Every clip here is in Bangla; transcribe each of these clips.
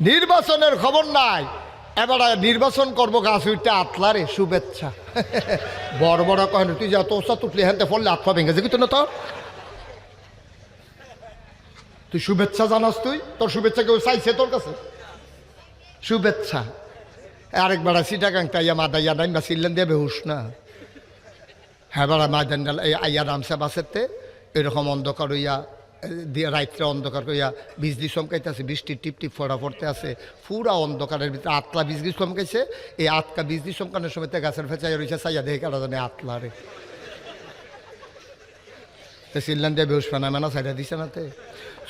নির্বাচনের খবর নাই, এবার নির্বাচন করবো গাছ উঠতে আতলারে শুভেচ্ছা। বড় বড় কহেন তুই যা তোষা তুটলি হ্যাঁ ফললে আতলা ভেঙে যাবি তো না, তোর তুই শুভেচ্ছা জানাস, তুই তোর শুভেচ্ছা কেউ চাইছে তোর কাছে? শুভেচ্ছা আরেকবার সিটাগাংটা ইয়া মাদাইয়া নাইম বা সিল্লেন দিয়ে বেহুস না। হ্যাঁ বেড়া মাদান আইয়া নামছে বাসেতে এরকম অন্ধকার হইয়া দিয়ে রাত্রে অন্ধকার কইয়া বিজলি চমকাইতে আছে, বৃষ্টির টিপ টিপ ফোড়া পড়তে আছে, পুরা অন্ধকারের ভিতরে আতলা বিজলি চমকাইছে। এই আতকা বিজলি চমকানোর সময় গাছের ফেঁচাইয়া রয়েছে, চাইয়া দেখে কারা জানে আতলা রে। তো সিল্লান দিয়ে বেহুস ফানা মেনা সাইডা দিছে নাতে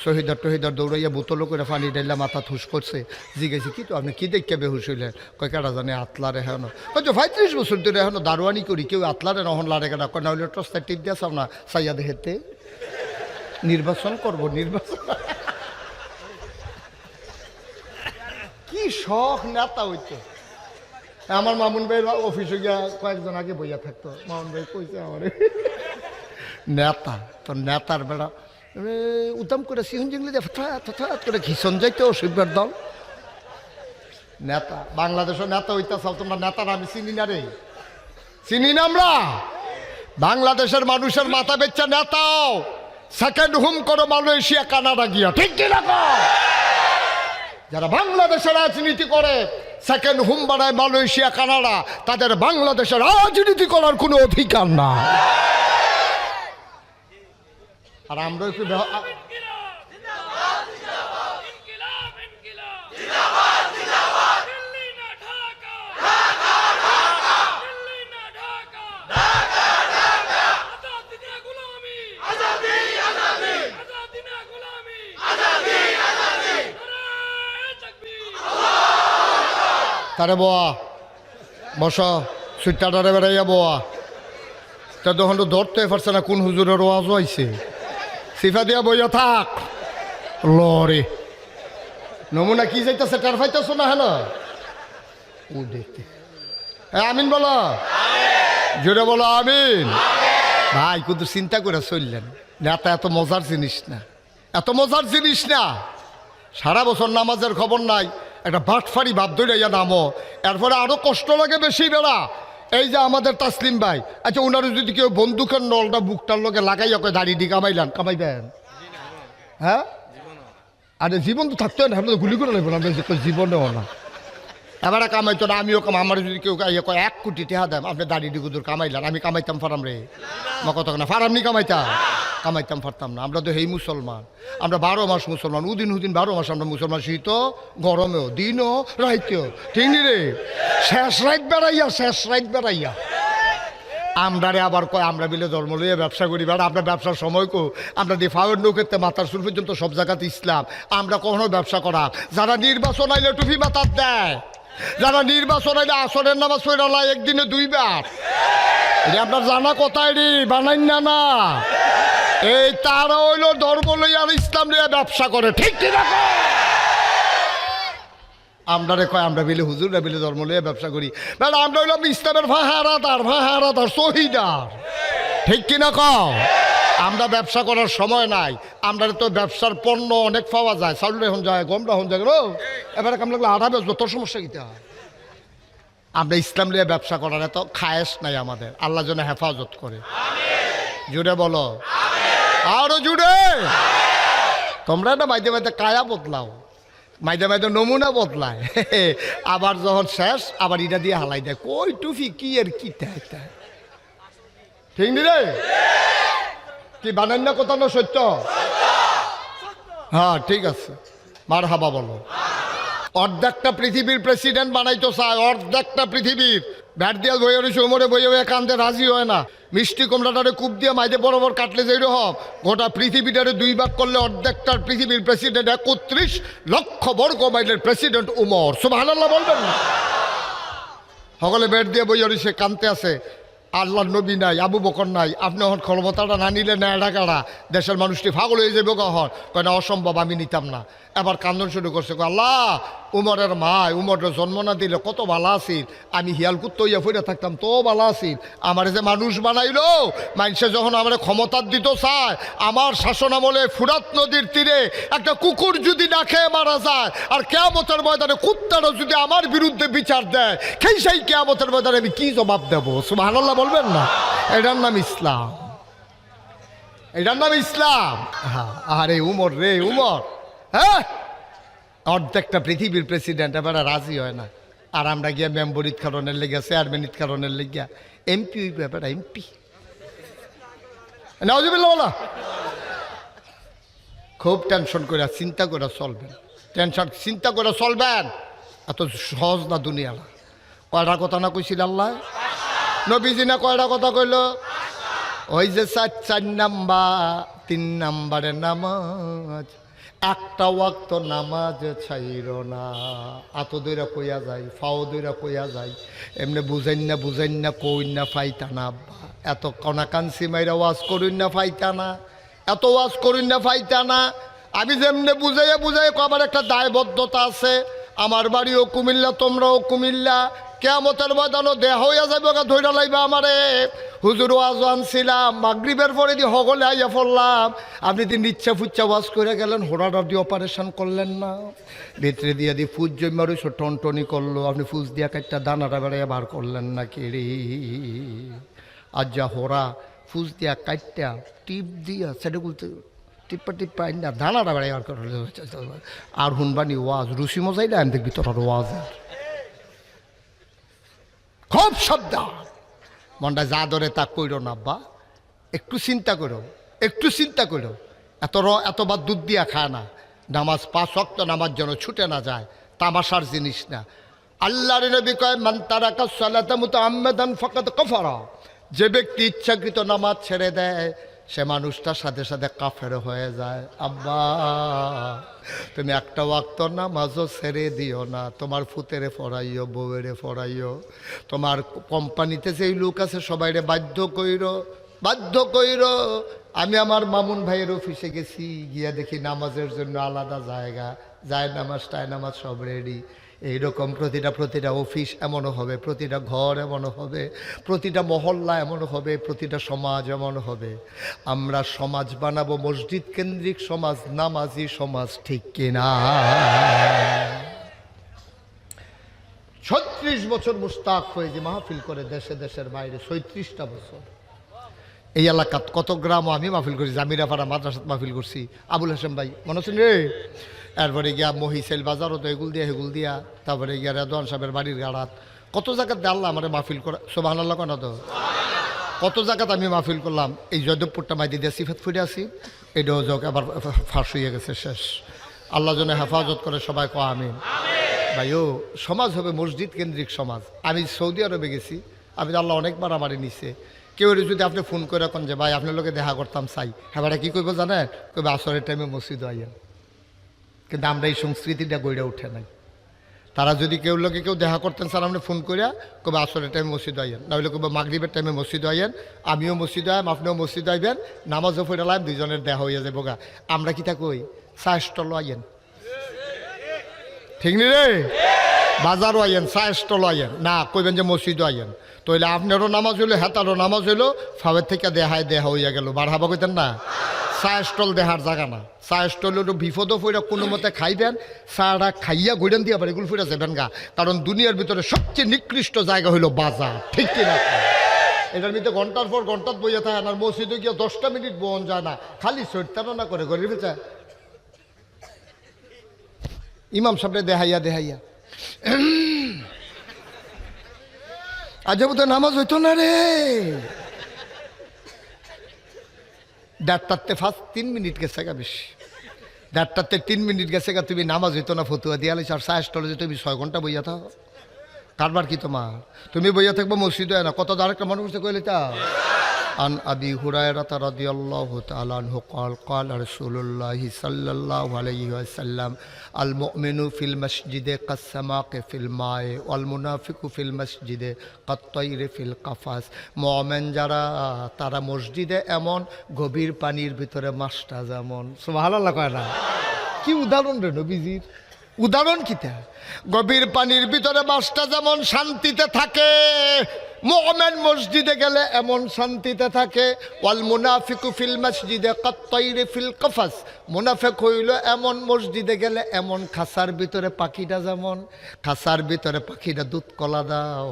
শহীদার টহিদার দৌড়াইয়া বোতলও করে পানি ডাইলা মাথা থুস করছে। জিজ্ঞেসি কি তো আপনি কি দেখে বেহুস হইলেন? কয় কারা জানে আতলারে। হেন কয় 35 বছর ধরে এখনো দারোয়ানি করি, কেউ আতলারে নহন লারে কেনা। কয় না হইলে টস্তায় টিপ দিয়েছ না সাইয়া দেহেতে নির্বাচন করবো। নির্বাচন কি শখ নেতা হইতো। আমার মামুন ভাই অফিসে গিয়া কয়েকজন আগে বইয়া থাকতো, মামুন ভাই কইছে আমার নেতা তো নেতার বেড়া উদ্যম করে সিহন জিংলি করে ঘিসন যাইতো শিববার দল নেতা। বাংলাদেশের নেতা হইতেছ তোমরা নেতারা আমি চিনি না রে, চিনি না আমরা। বাংলাদেশের মানুষের মাথা বেচ্চা নেতাও সেকেন্ড হোম করো মালয়েশিয়া কানাডা গিয়া, ঠিক কিনা? যারা বাংলাদেশের রাজনীতি করে সেকেন্ড হোম বানায় মালয়েশিয়া কানাডা, তাদের বাংলাদেশের রাজনীতি করার কোনো অধিকার না। আর আমরা একটু তারে বোয়া বস সুইটারে বেড়াইয়া বোয়া তা তখন তো ধরতে পারছে না কোন হুজুরের ওয়াজ হয়েছে। সিফা দিয়া বইয়া থাক লরে নমুনা কি যাইতেছে টার ফাইতেছ না? হ্যালো ও দেখতে আমিন বলো, জোরে বলো আমিন। ভাই কিন্তু চিন্তা করে চললেন, নেতা এত মজার জিনিস না, এত মজার জিনিস না। সারা বছর নামাজের খবর নাই, একটা বাটফারি ভাব ধরে নামো, এরপরে আরো কষ্ট লাগে বেশি বেড়া। এই যে আমাদের তাসলিম ভাই, আচ্ছা ওনার যদি কেউ বন্দুকের নলটা বুকটার লোকে লাগাইয়া কয় দাড়ি দি কামাইলেন, কামাইবেন? হ্যাঁ আরে জীবন তো থাকতো না, গুলি করে লাগবে না, জীবনেও না। এবারে কামাইতো না, আমিও কামাই। আমার যদি কেউ কয় 1 কোটি টাকা দেন আপনি দাড়ি ডিগুদুর কামাইলেন, আমি কামাইতাম ফারাম রে? মা কত না ফারামনি কামাইতাম পারতাম না। আমরা তো হেই মুসলমান, আমরা 12 মাস মুসলমান, উদিন 12 মাস আমরা মুসলমান, শীত গরমেও দিনও রাইতেও, ঠিক নি রে? শেষ রাত বেড়াইয়া আমরারে আবার কয় আমরা বিলে ধর্ম লইয়া ব্যবসা করি। বেড়া আমরা ব্যবসার সময় কো আমরা ডিফাওয়ের নৌকেতে মাথার সুর পর্যন্ত সব জায়গাতে ইসলাম, আমরা কখনো ব্যবসা করা। যারা নির্বাচন আইলে টুপি মাথার দেয়, যারা নির্বাচন আইলে আসরের নামাজ পড়া একদিনে 2 বার, আপনার জানা কোথায় রে বানাই না এই তারা হইল ধর্ম লইয়া আর ইসলাম লইয়া ব্যবসা করে, ঠিক কিনা? আমরা রে কয় আমরা বিলে হুজুররা বিলে ধর্ম লইয়া ব্যবসা করি। ম্যাডাম আমরা হইলাম ইসলামের ভাহারাদার শহীদার, ঠিক কিনা কও? আমরা ব্যবসা করার সময় নাই, আমরা তো ব্যবসার পণ্য অনেক পাওয়া যায়, চাউল এখন যায়, গমটা এখন যায়, এবারে কাম লাগলে আধা বেচবো, তোর সমস্যা কিটা? আমরা ইসলাম লিয়ে ব্যবসা করার এত খায়েশ নাই আমাদের, আল্লাহ যেন হেফাজত করে। জুড়ে বলো আরো জুড়ে। তোমরা না মাঝে মাঝে কায়া বদলাও, মাঝে মাঝে নমুনা বদলায়, আবার যখন শেষ আবার এটা দিয়ে হালাই দেয়, কই টুফি কি এর কি ঠিক নি রে? কি বানান না কথা না সত্য? হ্যাঁ ঠিক আছে, মার হাবা বলো। অর্ধেকটা পৃথিবীর প্রেসিডেন্ট বানাইতো চায়, অর্ধেকটা পৃথিবীর। ব্যাট দিয়ে বইয়ে রয়েছে, ওমরে বইয়ে কান্দে রাজি হয় না। মিষ্টি কুমড়াটারে কূপ দিয়ে মাইতে বরাবর কাটলে যেই রকম, গোটা পৃথিবীটারে 2 ভাগ করলে অর্ধেকটার পৃথিবীর প্রেসিডেন্ট 31 লক্ষ বর্গ মাইলের প্রেসিডেন্ট উমর। সুবহানাল্লাহ বলবেন না? সকলে ব্যাট দিয়ে বইয়ে রয়েছে কান্দতে আছে, আল্লাহর নবী নাই, আবু বকর নাই, আপনি এখন ক্ষমতাটা না নিলে না ডাকারা দেশের মানুষটি পাগল হয়ে যাবে কখন? কয় না অসম্ভব, আমি নিতাম না। এবার কান্দন শুরু করছে, আল্লাহ উমরের মা উমরের জন্ম না দিলে কত ভালো আছিল, আমি হিয়ালকুত তৈয়া ফিরে থাকতাম তো ভালো আছিল। আমার যে মানুষ বানাইলো, মানুষে যখন আমার ক্ষমতার দিত চায়, আমার শাসনামলে ফুরাত নদীর তীরে একটা কুকুর যদি না খেয়ে মারা যায়, আর কিয়ামতের ময়দানে কুত্তারও যদি আমার বিরুদ্ধে বিচার দেয়, সেই কিয়ামতের ময়দানে আমি কি জবাব দেবো? সুবহানাল্লাহ বলবেন না? এটার নাম ইসলাম, এটার নাম ইসলাম। আরে উমর রে উমর, হ্যাঁ অর্ধেকটা পৃথিবীর প্রেসিডেন্ট এবার রাজি হয় না, আর আমরা গিয়া মেম্বরিত কারণের লেগিয়া চেয়ারম্যানিত কারণের লেগিয়া এমপি হইব, এবার এমপি না। খুব টেনশন করে চিন্তা করে চলবেন, চিন্তা করে চলবেন, এত সহজ না দুনিয়াটা। কয়টা কথা না কইছিল আল্লাহ নবীজি, না কয়টা কথা কইল? ওই যে 4 নাম্বার 3 নাম্বারে নামাজ, একটা ওয়াক্ত নামাজ ছাইর না। আত দইরা কইয়া যায়, ফাও দইরা কইয়া যায়, এমনি বুঝাইন না কইন না ফাইতা না। এত কনাকান্সি মাইরা ওয়াজ করুন না ফাইতা না, এত ওয়াজ করুন না ফাইতা না। আমি যেমনি বুঝাইয়া আমার একটা দায়বদ্ধতা আছে। আমার বাড়িও কুমিল্লা, তোমরাও কুমিল্লা, কিয়ামতের ময়দানও দেহ হইয়া যাবে, ধৈরা লাইবা আমারে। হুজুর ওয়াজ আনছিলাম, মাগরিবের পরে দিয়ে হগলে আইয়া পড়লাম, আপনি দিন ইচ্ছা ফুচ্ছা ওয়াজ করে গেলেন, হোড়াটা দিয়ে অপারেশন করলেন না, ভিতরে দিয়ে দিয়ে ফুজ জমারু টনটনি করলো, আপনি ফুজ দিয়া কাটটা দানাটা বেড়াইয়া বার করলেন না কি রে? আর যা হোড়া ফুজ দিয়া কাটটা টিপ দিয়া সেটা বলতে টিপ্পা না দানাটা বেড়াইয়া বার করলে। আর হুনবানি ওয়াজ রুসি মজাইলে আমি দেখবি তোর ওয়াজ খুব সাবধান, মনটা যা ধরে তা কইরো না আব্বা, একটু চিন্তা করো, একটু চিন্তা করো। এতবার দুধ দিয়া খায় না, নামাজ 5 ওয়াক্ত নামাজ যেন ছুটে না যায়, তামাশার জিনিস না। আল্লাহর নবী কয় মান তারাকা সালাতা মুতাআম্মাদান ফাকাদ কাফারা, যে ব্যক্তি ইচ্ছাকৃত নামাজ ছেড়ে দেয় সে মানুষটার সাথে সাথে কাফের হয়ে যায়। আব্বা তুমি একটা ওয়াক্ত নামাজও ছেড়ে দিও না, তোমার ফুতেরে পড়াইও, বউয়েরে পড়াইও, তোমার কোম্পানিতে যেই লোক আছে সবাইরে বাধ্য কইরো। আমি আমার মামুন ভাইয়ের অফিসে গেছি, গিয়া দেখি নামাজের জন্য আলাদা জায়গা, যায় নামাজ টায় নামাজ সব রেডি। এইরকম প্রতিটা অফিস এমনও হবে, প্রতিটা ঘর এমনও হবে, প্রতিটা মহল্লা এমনও হবে, প্রতিটা সমাজ এমন হবে। আমরা সমাজ বানাবো মসজিদ কেন্দ্রিক সমাজ, নামাজি সমাজ, ঠিক কিনা? 36 বছর মুস্তাক হয়ে যে মাহফিল করে দেশে দেশের বাইরে, 36টা বছর। এই এলাকাত কত গ্রামও আমি মাহফিল করছি, জামিরাপাড়া মাদ্রাসাত মাহফিল করছি, আবুল হাসেম ভাই মনে আছেন রে? এরপরে গিয়া মহিসেল বাজারও তো হেগুল দিয়া, তারপরে গিয়া রেদওয়ান সাহেবের বাড়ির গাড়াত, কত জায়গাত দিয়ে আল্লাহ আমার মাহফিল করা, সুবহানাল্লাহ কেন তো কত জায়গাত আমি মাহফিল করলাম। এই জয়দেবপুরটা মাইদি দিয়ে সিফাত ফুটে আসি, এটাও যোগ আবার ফাঁস হয়ে গেছে, শেষ। আল্লাহ যেন হেফাজত করে, সবাই কয় আমিন। ভাইও সমাজ হবে মসজিদ কেন্দ্রিক সমাজ। আমি সৌদি আরবে গেছি, আমি আল্লাহ অনেকবার আমারে নিছে। কেউ যদি আপনি ফোন করে রাখেন যে ভাই আপনার লোকে দেখা করতাম চাই, হ্যাঁ কি কইব জানেন? কইবে আসরের টাইমে মসজিদ আইয়া। কিন্তু আমরা এই সংস্কৃতিটা গড়ে উঠে নাই। তারা যদি কেউ লোকে কেউ দেখা করতেন স্যার, আপনি ফোন করিয়া কবে আসরের টাইমে মসজিদ আইয়েন, নাহলে কবে মাগরিবের টাইমে মসজিদ আইয়েন, আমিও মসজিদ আইম, আপনিও মসজিদ আইবেন, নামাজও ফেরালাম, দুইজনের দেখা হইয়া যাবো গা। আমরা কি তা কই? চা স্টল আইয়েন, ঠিক নি রে? বাজারও আইয়েন, চা স্টল আইয়েন, না কইবেন যে মসজিদও আইয়েন। তাইলে আপনারও নামাজ হইলো, হেতারও নামাজ হইলো, ফাওয়ের থেকে দেখা হইয়া গেল। বার হাবা কইতেন না? চা স্টল দেখার জায়গা না, চা স্টল হলো বিপদও ফইরা কোনো মতে খাইবেন, চাটা খাইয়া ঘুরেন দিয়ে আবার এগুলো ফিরে যাবেন গা। কারণ দুনিয়ার ভিতরে সবচেয়ে নিকৃষ্ট জায়গা হইলো বাজার, ঠিক কিনা? এটার ভিতরে ঘন্টার পর ঘন্টার বইয়া থাকে, আর মসজিদে গিয়ে 10টা মিনিট বোন যায় না, খালি সৈতানো না করে ঘরের ভিতরে ইমাম সাহেবরে দেখাইয়া আজ তো নামাজ হইতো না রে। 1:30 ফার্স্ট 3 মিনিট গেছে গা, বেশি 1:30 3 মিনিট গেছে গা, তুমি নামাজ হইতো না ফতুয়া দিয়া লাইছ। আর সাহস টলে যে তুমি 6 ঘন্টা বইয়া থাকো, কারবার কি তোমার? তুমি বইয়া থাকবো মসজিদ হয় না, কত আরেকটা মনে করছে কইলে তা। আন আবি হুরায়রা রাদিয়াল্লাহু তাআলা আনহু قال قال رسول الله صلى الله عليه وسلم المؤمن في المسجد كالسماك في الماء والمنافق في المسجد كالطير في القفص। মুমিন যারা তারা মসজিদে এমন, গভীর পানির ভিতরে মাছটা যেমন। সুবহানাল্লাহ কয় না? কি উদাহরণ রে নবীজির! উদাহরণ কিতা? গভীর পানির ভিতরে মাছটা যেমন শান্তিতে থাকে, মুমিন মসজিদে গেলে এমন শান্তিতে থাকে। ওয়াল মুনাফিকু ফিল মসজিদে কাত্তাইরি ফিল কফাস, মুনাফিক হইল এমন মসজিদে গেলে এমন খাসার ভিতরে পাখিটা, যেমন খাসার ভিতরে পাখিটা দুধ কলা দাও,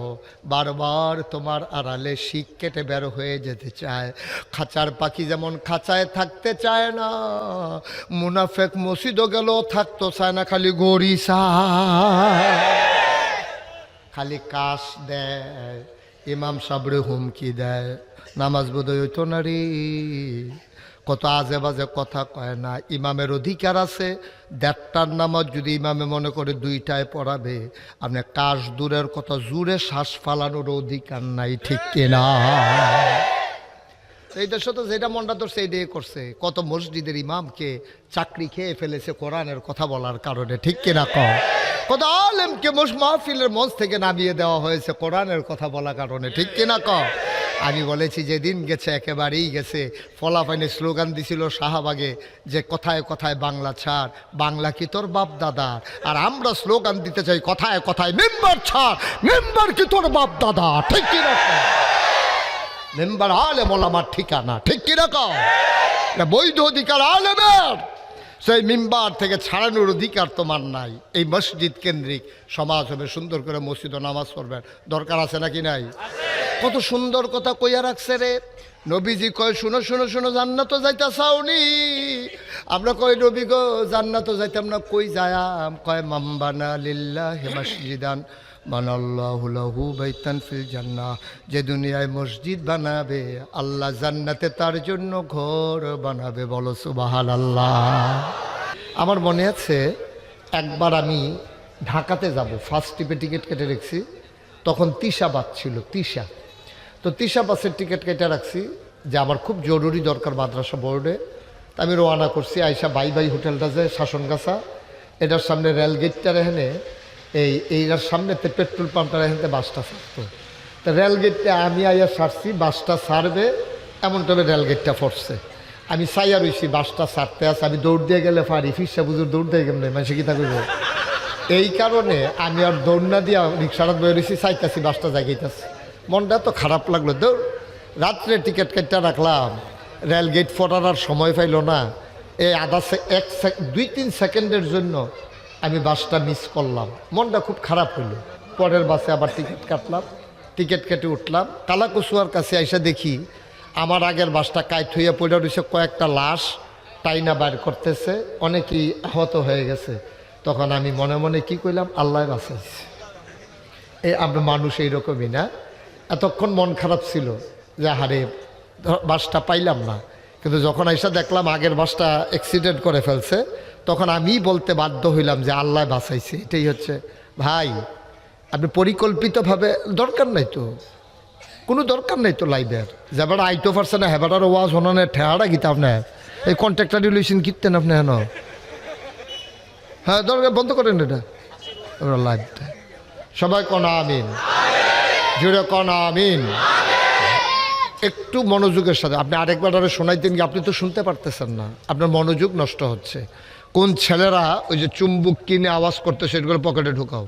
বারবার তোমার আড়ালে শিক কেটে বের হয়ে যেতে চায়। খাঁচার পাখি যেমন খাঁচায় থাকতে চায় না, মুনাফিক মসজিদও গেলেও থাকতো চায় না, খালি গড়ি চায়, খালি কাশ দেয়, ইমাম সাবরে হুমকি দেয়, নামাজ বোধহয় হইতো না রে। কত আজে বাজে কথা কয় না। ইমামের অধিকার আছে ১.৫টার নামাজ যদি ইমামে মনে করে ২টায় পড়াবে, আপনি কাশ দূরের কথা, জুড়ে শ্বাস ফালানোর অধিকার নাই, ঠিক কিনা? এই দেশে তো যেটা মনটা ধরছে এইটাই করছে। কত মসজিদের ইমামকে চাকরি খেয়ে ফেলেছে কোরআনের কথা বলার কারণে, ঠিক কিনা কম? কত আলেমকে মাহফিলের মঞ্চ থেকে নামিয়ে দেওয়া হয়েছে কোরআনের কথা বলার কারণে, ঠিক কিনা কম? আমি বলেছি যেদিন গেছে একেবারেই গেছে। ফলাফাইনে স্লোগান দিছিল শাহবাগে যে কথায় কথায় বাংলা ছাড়, বাংলা কি তোর বাপ দাদা? আর আমরা স্লোগান দিতে চাই কথায় কথায় মেম্বার ছাড়, মেম্বার কি তোর বাপ দাদা, ঠিক কিনা কম? মেম্বার আলেম ওলামার ঠিকানা, ঠিক কিরকম? বৈধ অধিকার আলেমের, সেই মেম্বার থেকে ছাড়ানোর অধিকার তোমার নাই। এই মসজিদ কেন্দ্রিক সমাজ হবে, সুন্দর করে মসজিদ ও নামাজ পড়বেন, দরকার আছে নাকি নাই? কত সুন্দর কথা কইয়া রাখছে রে। নবীজি কয় শুনো শুনো শুনো, জান্নাতও যাইতা চাওনি? আমরা কই নবী গো জান্নাতও যাইতাম না, কই যায়াম? কয় মাম্বানা লিল্লাহি মসজিদান বানাল্লাহু লাহু বাইতান ফিল জান্নাহ, যে দুনিয়ায় মসজিদ বানাবে আল্লাহ জান্নাতে তার জন্য ঘর বানাবে। বলো সুবহানাল্লাহ। আমার মনে আছে একবার আমি ঢাকাতে যাব, ফার্স্ট ট্রিপে টিকিট কেটে রেখেছি, তখন তিশা বাস ছিল, তিশা। তো তিশা বাসের টিকিট কেটে রাখছি যে আমার খুব জরুরি দরকার মাদ্রাসা বোর্ডে। আমি রওনা করছি, আইসা বাই বাই হোটেলটা যে শাসনগাছা, এটার সামনে রেলগেটটার এখানে এইটার সামনেতে পেট্রোল পাম্পটার এখানে বাসটা ছাড়তো। তো রেলগেটটা আমি আইয়া ছাড়ছি, বাসটা ছাড়বে এমন তবে রেলগেটটা পড়ছে। আমি চাইয়া রইছি বাসটা ছাড়তে আছে, আমি দৌড় দিয়ে গেলে পারি, ফিরসা বুঝুর দৌড় দিয়ে গেলে মানুষে কী থাকবে। এই কারণে আমি আর দৌড় না দিয়া রিক্সাটা বয়ে রয়েছি, চাইতেছি বাসটা জাগাইতেছি। মনটা তো খারাপ লাগলো। দৌড় রাত্রে টিকিট কেটে রাখলাম, রেলগেট ফোটার আর সময় পাইল না। এই দুই তিন সেকেন্ডের জন্য আমি বাসটা মিস করলাম, মনটা খুব খারাপ হইল। পরের বাসে আবার টিকিট কাটলাম, টিকিট কেটে উঠলাম। কালাকুচুয়ার কাছে এসে দেখি আমার আগের বাসটা কাইট হইয়া পড়ে রয়েছে, কয়েকটা লাশ টাইনা বাইর করতেছে, অনেকেই আহত হয়ে গেছে। তখন আমি মনে মনে কি কইলাম, আল্লাহ বাঁচাইছে। আমরা মানুষ এইরকমই না। এতক্ষণ মন খারাপ ছিল যে হারে বাসটা পাইলাম না, কিন্তু যখন এসে দেখলাম আগের বাসটা অ্যাক্সিডেন্ট করে ফেলছে, তখন আমি বলতে বাধ্য হইলাম যে আল্লাহ বাঁচাইছে। এটাই হচ্ছে ভাই, আপনি পরিকল্পিতভাবে, দরকার নাই তো, কোনো দরকার নাই তো লাইভের, যেবার আইতো পারছে না হেবাটার ওয়াজ হনানের ঠেহারা গীতা আপনার এই কন্ট্রাক্টার রিলেশন কিনতেন আপনি হেন। হ্যাঁ দরকার, বন্ধ করেন এটা লাইভটা। সবাই কন আমিন, জুড়ে কন আমিন। একটু মনোযোগের সাথে আপনি আরেকবার আরে শোনাইতেন কি, আপনি তো শুনতে পারতেছেন না, আপনার মনোযোগ নষ্ট হচ্ছে। কোন ছেলেরা ওই যে চুম্বুক কিনে আওয়াজ করতে সেগুলো পকেটে ঢুকাও।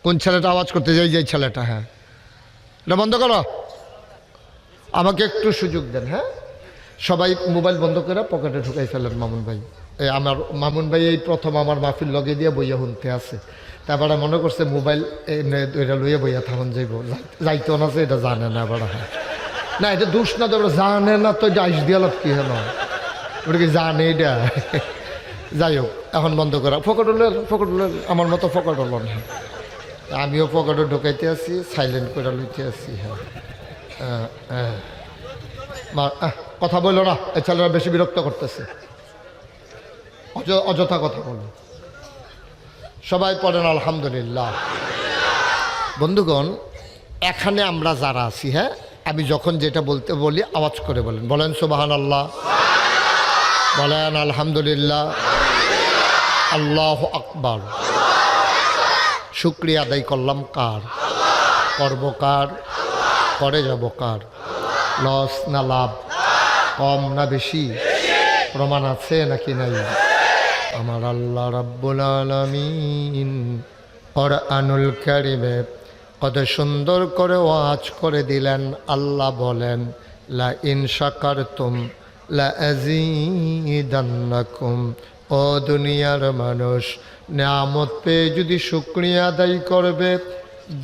কোন ছেলেটা আওয়াজ করতে যাই, যে ছেলেটা, হ্যাঁ এটা বন্ধ করো, আমাকে একটু সুযোগ দেন। হ্যাঁ সবাই মোবাইল বন্ধ করে পকেটে ঢুকাই ফেলেন। মামুন ভাই, আমার মামুন ভাই এই প্রথম আমার মাহফিল লগে দিয়ে বইয়া শুনতে আছে, তারপরে মনে করছে মোবাইল এটা লইয়া বইয়া থাকুন যাইব, যাইতো না যে এটা জানে না। এবার হ্যাঁ না, এটা দোষ না, তো জানে না তো এটা আইস দিয়া লাভ কি হলো, ওটা কি জানে এটা। যাই হোক, এখন বন্ধ করা। ফকটলের আমার মতো ফকট হল না, আমিও পকেটে ঢুকাইতে আছি, সাইলেন্ট করে লইতে আছি। হ্যাঁ কথা বললো না, এই ছেলেরা বেশি বিরক্ত করতেছে, অযথা কথা বলো। সবাই পড়েন আলহামদুলিল্লাহ। বন্ধুগণ, এখানে আমরা যারা আছি, হ্যাঁ আমি যখন যেটা বলতে বলি আওয়াজ করে বলেন, বলেন সুবহানাল্লাহ, বলেন আলহামদুলিল্লাহ, আল্লাহু আকবার। শুকরিয়া আদায় করলাম কার? করব কার? করে যাব কার? লস না লাভ? কম না বেশি? প্রমাণ আছে নাকি নাই? আমার আল্লাহ রাব্বুল আলামিন কুরআনুল কারীমে কত সুন্দর করে ওয়াজ করে দিলেন। আল্লাহ বলেন, লা ইন শাকারতুম লা আযীদান্নাকুম। ও দুনিয়ার মানুষ, নিয়ামত পেয়ে যদি শুকরিয়া আদায় করবে,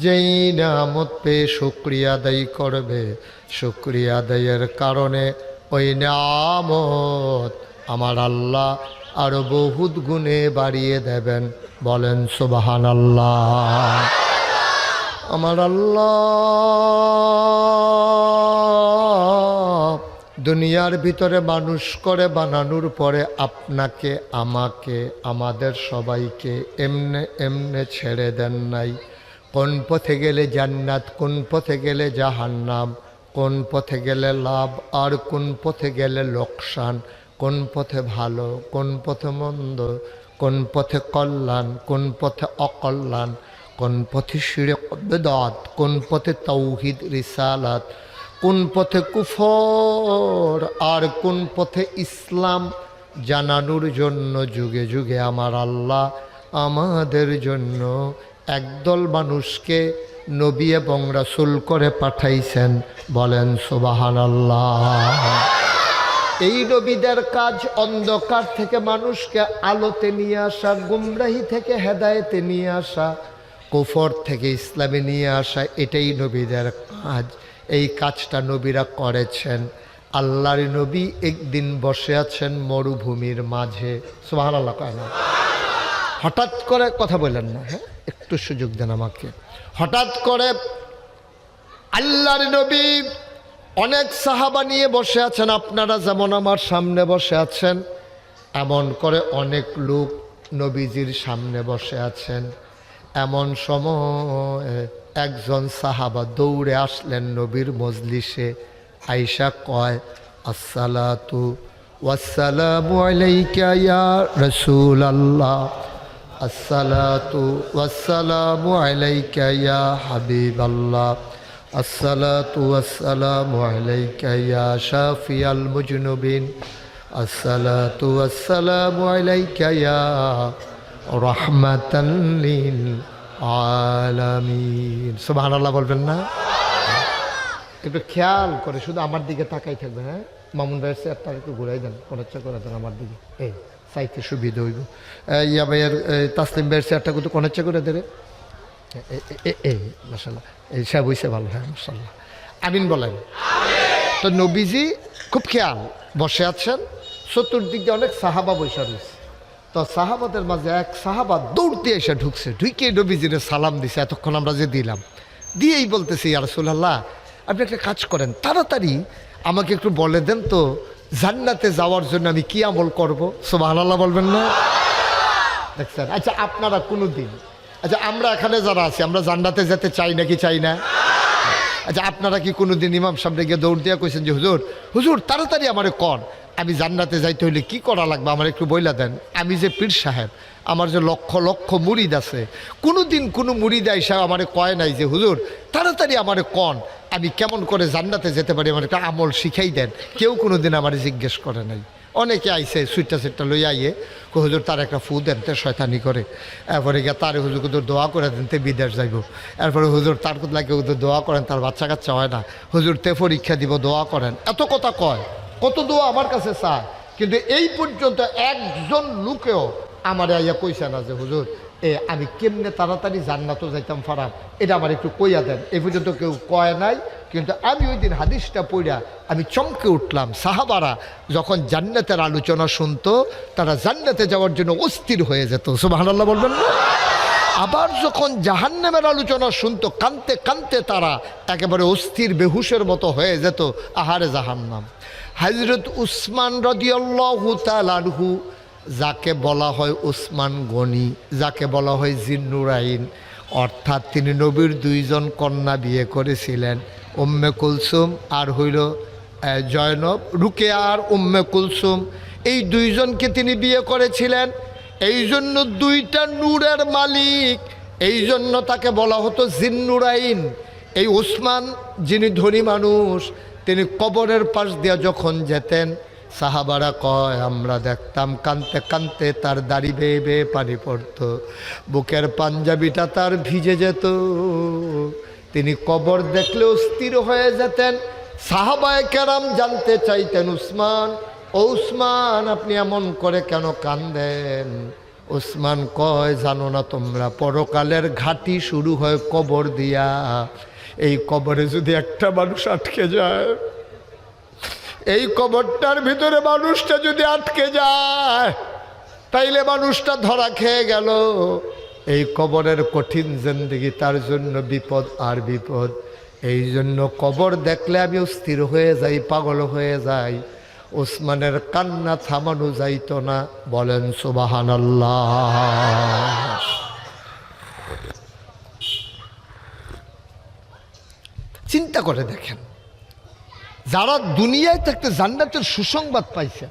যেই নিয়ামত পেয়ে শুকরিয়া আদায় করবে, শুকরিয়া আদায়ের কারণে ওই নিয়ামত আমার আল্লাহ আরো বহুত গুণে বাড়িয়ে দেবেন। বলেন সুবহানাল্লাহ। আমার আল্লাহ দুনিয়ার ভিতরে মানুষ করে বানানোর পরে আপনাকে, আমাকে, আমাদের সবাইকে এমনে এমনে ছেড়ে দেন নাই। কোন পথে গেলে জান্নাত, কোন পথে গেলে জাহান্নাম, কোন পথে গেলে লাভ আর কোন পথে গেলে লোকসান, কোন পথে ভালো, কোন পথে মন্দ, কোন পথে কল্যাণ, কোন পথে অকল্যাণ, কোন পথে শিরক বিদআত, কোন পথে তাওহীদ রিসালাত, কোন পথে কুফর আর কোন পথে ইসলাম জানানোর জন্য যুগে যুগে আমার আল্লাহ আমাদের জন্য একদল মানুষকে নবী এবং রাসূল করে পাঠাইছেন। বলেন সুবহানাল্লাহ। এই নবীদের কাজ অন্ধকার থেকে মানুষকে আলোতে নিয়ে আসা, গুমরাহি থেকে হেদায়েতে নিয়ে আসা, কুফর থেকে ইসলামে নিয়ে আসা, এটাই নবীদের কাজ। এই কাজটা নবীরা করেছেন। আল্লাহর নবী একদিন বসে আছেন মরুভূমির মাঝে। সুবহানাল্লাহ কয় না? হঠাৎ করে কথা বললেন না, হ্যাঁ একটু সুযোগ দেন আমাকে। হঠাৎ করে আল্লাহর নবী অনেক সাহাবা নিয়ে বসে আছেন, আপনারা যেমন আমার সামনে বসে আছেন এমন করে অনেক লোক নবীজির সামনে বসে আছেন। এমন সময় একজন সাহাবা দৌড়ে আসলেন নবীর মজলিসে। আয়েশা কয়, আসসালাতু ওয়াসসালামু আলাইকা ইয়া রাসূলুল্লাহ, আসসালাতু ওয়াসসালামু আলাইকা ইয়া হাবিবাল্লাহ, আসসালাতু ওয়াসসালামু আলাইকা ইয়া শাফিয়াল মুজনুবিন, আসসালাতু ওয়াসসালামু আলাইকা ইয়া রাহমাতান লিল আলামিন। সুবহানাল্লাহ বলবেন না? একটু খেয়াল করে শুধু আমার দিকে তাকাই থাকবে। হ্যাঁ, মামুন ভাইয়ের চেয়ারটা একটু ঘুরাই দেন, কোনটা করে দেন আমার দিকে, এই চাইতে সুবিধা হইব। ইয়া ভাইয়ের তাসলিম ভাইয়ের চেয়ারটা কিন্তু কোনটা করে দেবে। এই মাশাআল্লাহ, এই সব হইছে ভালো। হ্যাঁ মাশাআল্লাহ, আমিন বলেন। তো নবীজি খুব খেয়াল বসে আছেন, চতুর্দিক দিয়ে অনেক সাহাবা বসে রয়েছে। তো সাহাবাদের মাঝে এক সাহাবা দৌড়তে এসে ঢুকছে, ঢুকে নবীজিরে সালাম দিছে। এতক্ষণ আমরা যে দিলাম, দিয়েই বলতেছি, ইয়া রাসূলুল্লাহ আপনি একটা কাজ করেন, তাড়াতাড়ি আমাকে একটু বলে দেন তো জান্নাতে যাওয়ার জন্য আমি কি আমল করব। সুবহানাল্লাহ বলবেন না? দেখছেন? আচ্ছা আপনারা কোনো দিন, আচ্ছা আমরা এখানে যারা আছি আমরা জান্নাতে যেতে চাই নাকি চাই না? আচ্ছা আপনারা কি কোনো দিন ইমাম সামনে গিয়ে দৌড় দিয়া কইছেন যে হুজুর হুজুর তাড়াতাড়ি আমারে কর, আমি জান্নাতে যাইতে হইলে কি করা লাগবে আমার একটু বইলা দেন। আমি যে পীর সাহেব, আমার যে লক্ষ লক্ষ মুরিদ আছে, কোনো দিন কোনো মুরিদ আইসা আমারে কয় নাই যে হুজুর তাড়াতাড়ি আমারে কন আমি কেমন করে জান্নাতে যেতে পারি, আমার একটা আমল শিখাই দেন। কেউ কোনো দিন আমারে জিজ্ঞেস করে নাই। অনেকে আইসে সুইটটা সেটটা লইয়া আইয়ে হুজুর তার একটা ফু দেন তে শয়তানি করে, এরপরে গিয়ে তার হুজুর হুজুর দোয়া করে দেন তে বিদেশ যাইব, এরপরে হুজুর তার লাগে হুজুর দোয়া করেন তার বাচ্চা কাচ্চা হয় না, হুজুর তে পরীক্ষা দিব দোয়া করেন, এত কথা কয়, কত দোয়া আমার কাছে চায়। কিন্তু এই পর্যন্ত একজন লোকেও আমার আইয়া কইছে না যে হুজুর আমি কেমনে তাড়াতাড়ি জান্নাতও যাইতাম ফারাম, এটা আমার একটু কইয়া দেন। এই পর্যন্ত কেউ কয় নাই। কিন্তু আমি ওই দিন হাদিসটা পড়া আমি চমকে উঠলাম। সাহাবারা যখন জান্নাতের আলোচনা শুনতো তারা জান্নাতে যাওয়ার জন্য অস্থির হয়ে যেত। সুবহানাল্লাহ বলবেন না? আবার যখন জাহান্নামের আলোচনা শুনতো কানতে কানতে তারা একেবারে অস্থির বেহুশের মতো হয়ে যেত। আহারে জাহান্নাম। হযরত উসমান রাদিয়াল্লাহু তাআলা আনহু, যাকে বলা হয় উসমান গনি, যাকে বলা হয় জিন্নুরাইন, অর্থাৎ তিনি নবীর দুইজন কন্যা বিয়ে করেছিলেন, উম্মে কুলসুম আর হইল জয়নব, রুকেয়া আর উম্মে কুলসুম, এই দুইজনকে তিনি বিয়ে করেছিলেন। এই জন্য দুইটা নূরের মালিক, এই জন্য তাকে বলা হতো জিন্নুরাইন। এই উসমান যিনি ধনী মানুষ, তিনি কবরের পাশ দিয়ে যখন যেতেন সাহাবারা কয় আমরা দেখতাম কানতে কানতে তার দাড়ি বেয়ে বেয়ে পানি পড়তো, বুকের পাঞ্জাবিটা তার ভিজে যেত, তিনি কবর দেখলেও স্থির হয়ে যেতেন। সাহাবায়ে কেরাম জানতে চাইতেন, উসমান, ও উসমান আপনি এমন করে কেন কান্দেন? উসমান কয়, জানো না তোমরা, পরকালের ঘাটি শুরু হয় কবর দিয়া। এই কবরে যদি একটা মানুষ আটকে যায়, এই কবরটার ভিতরে মানুষটা যদি আটকে যায়, তাইলে মানুষটা ধরা খেয়ে গেল। এই কবরের কঠিন জিন্দেগি তার জন্য বিপদ আর বিপদ। এই জন্য কবর দেখলে আমি অস্থির হয়ে যাই, পাগল হয়ে যাই। ওসমানের কান্না থামানো যাইতো না, বলেন সুবহানাল্লাহ। চিন্তা করে দেখেন, যারা দুনিয়ায় থাকতে জান্নাতের সুসংবাদ পাইছে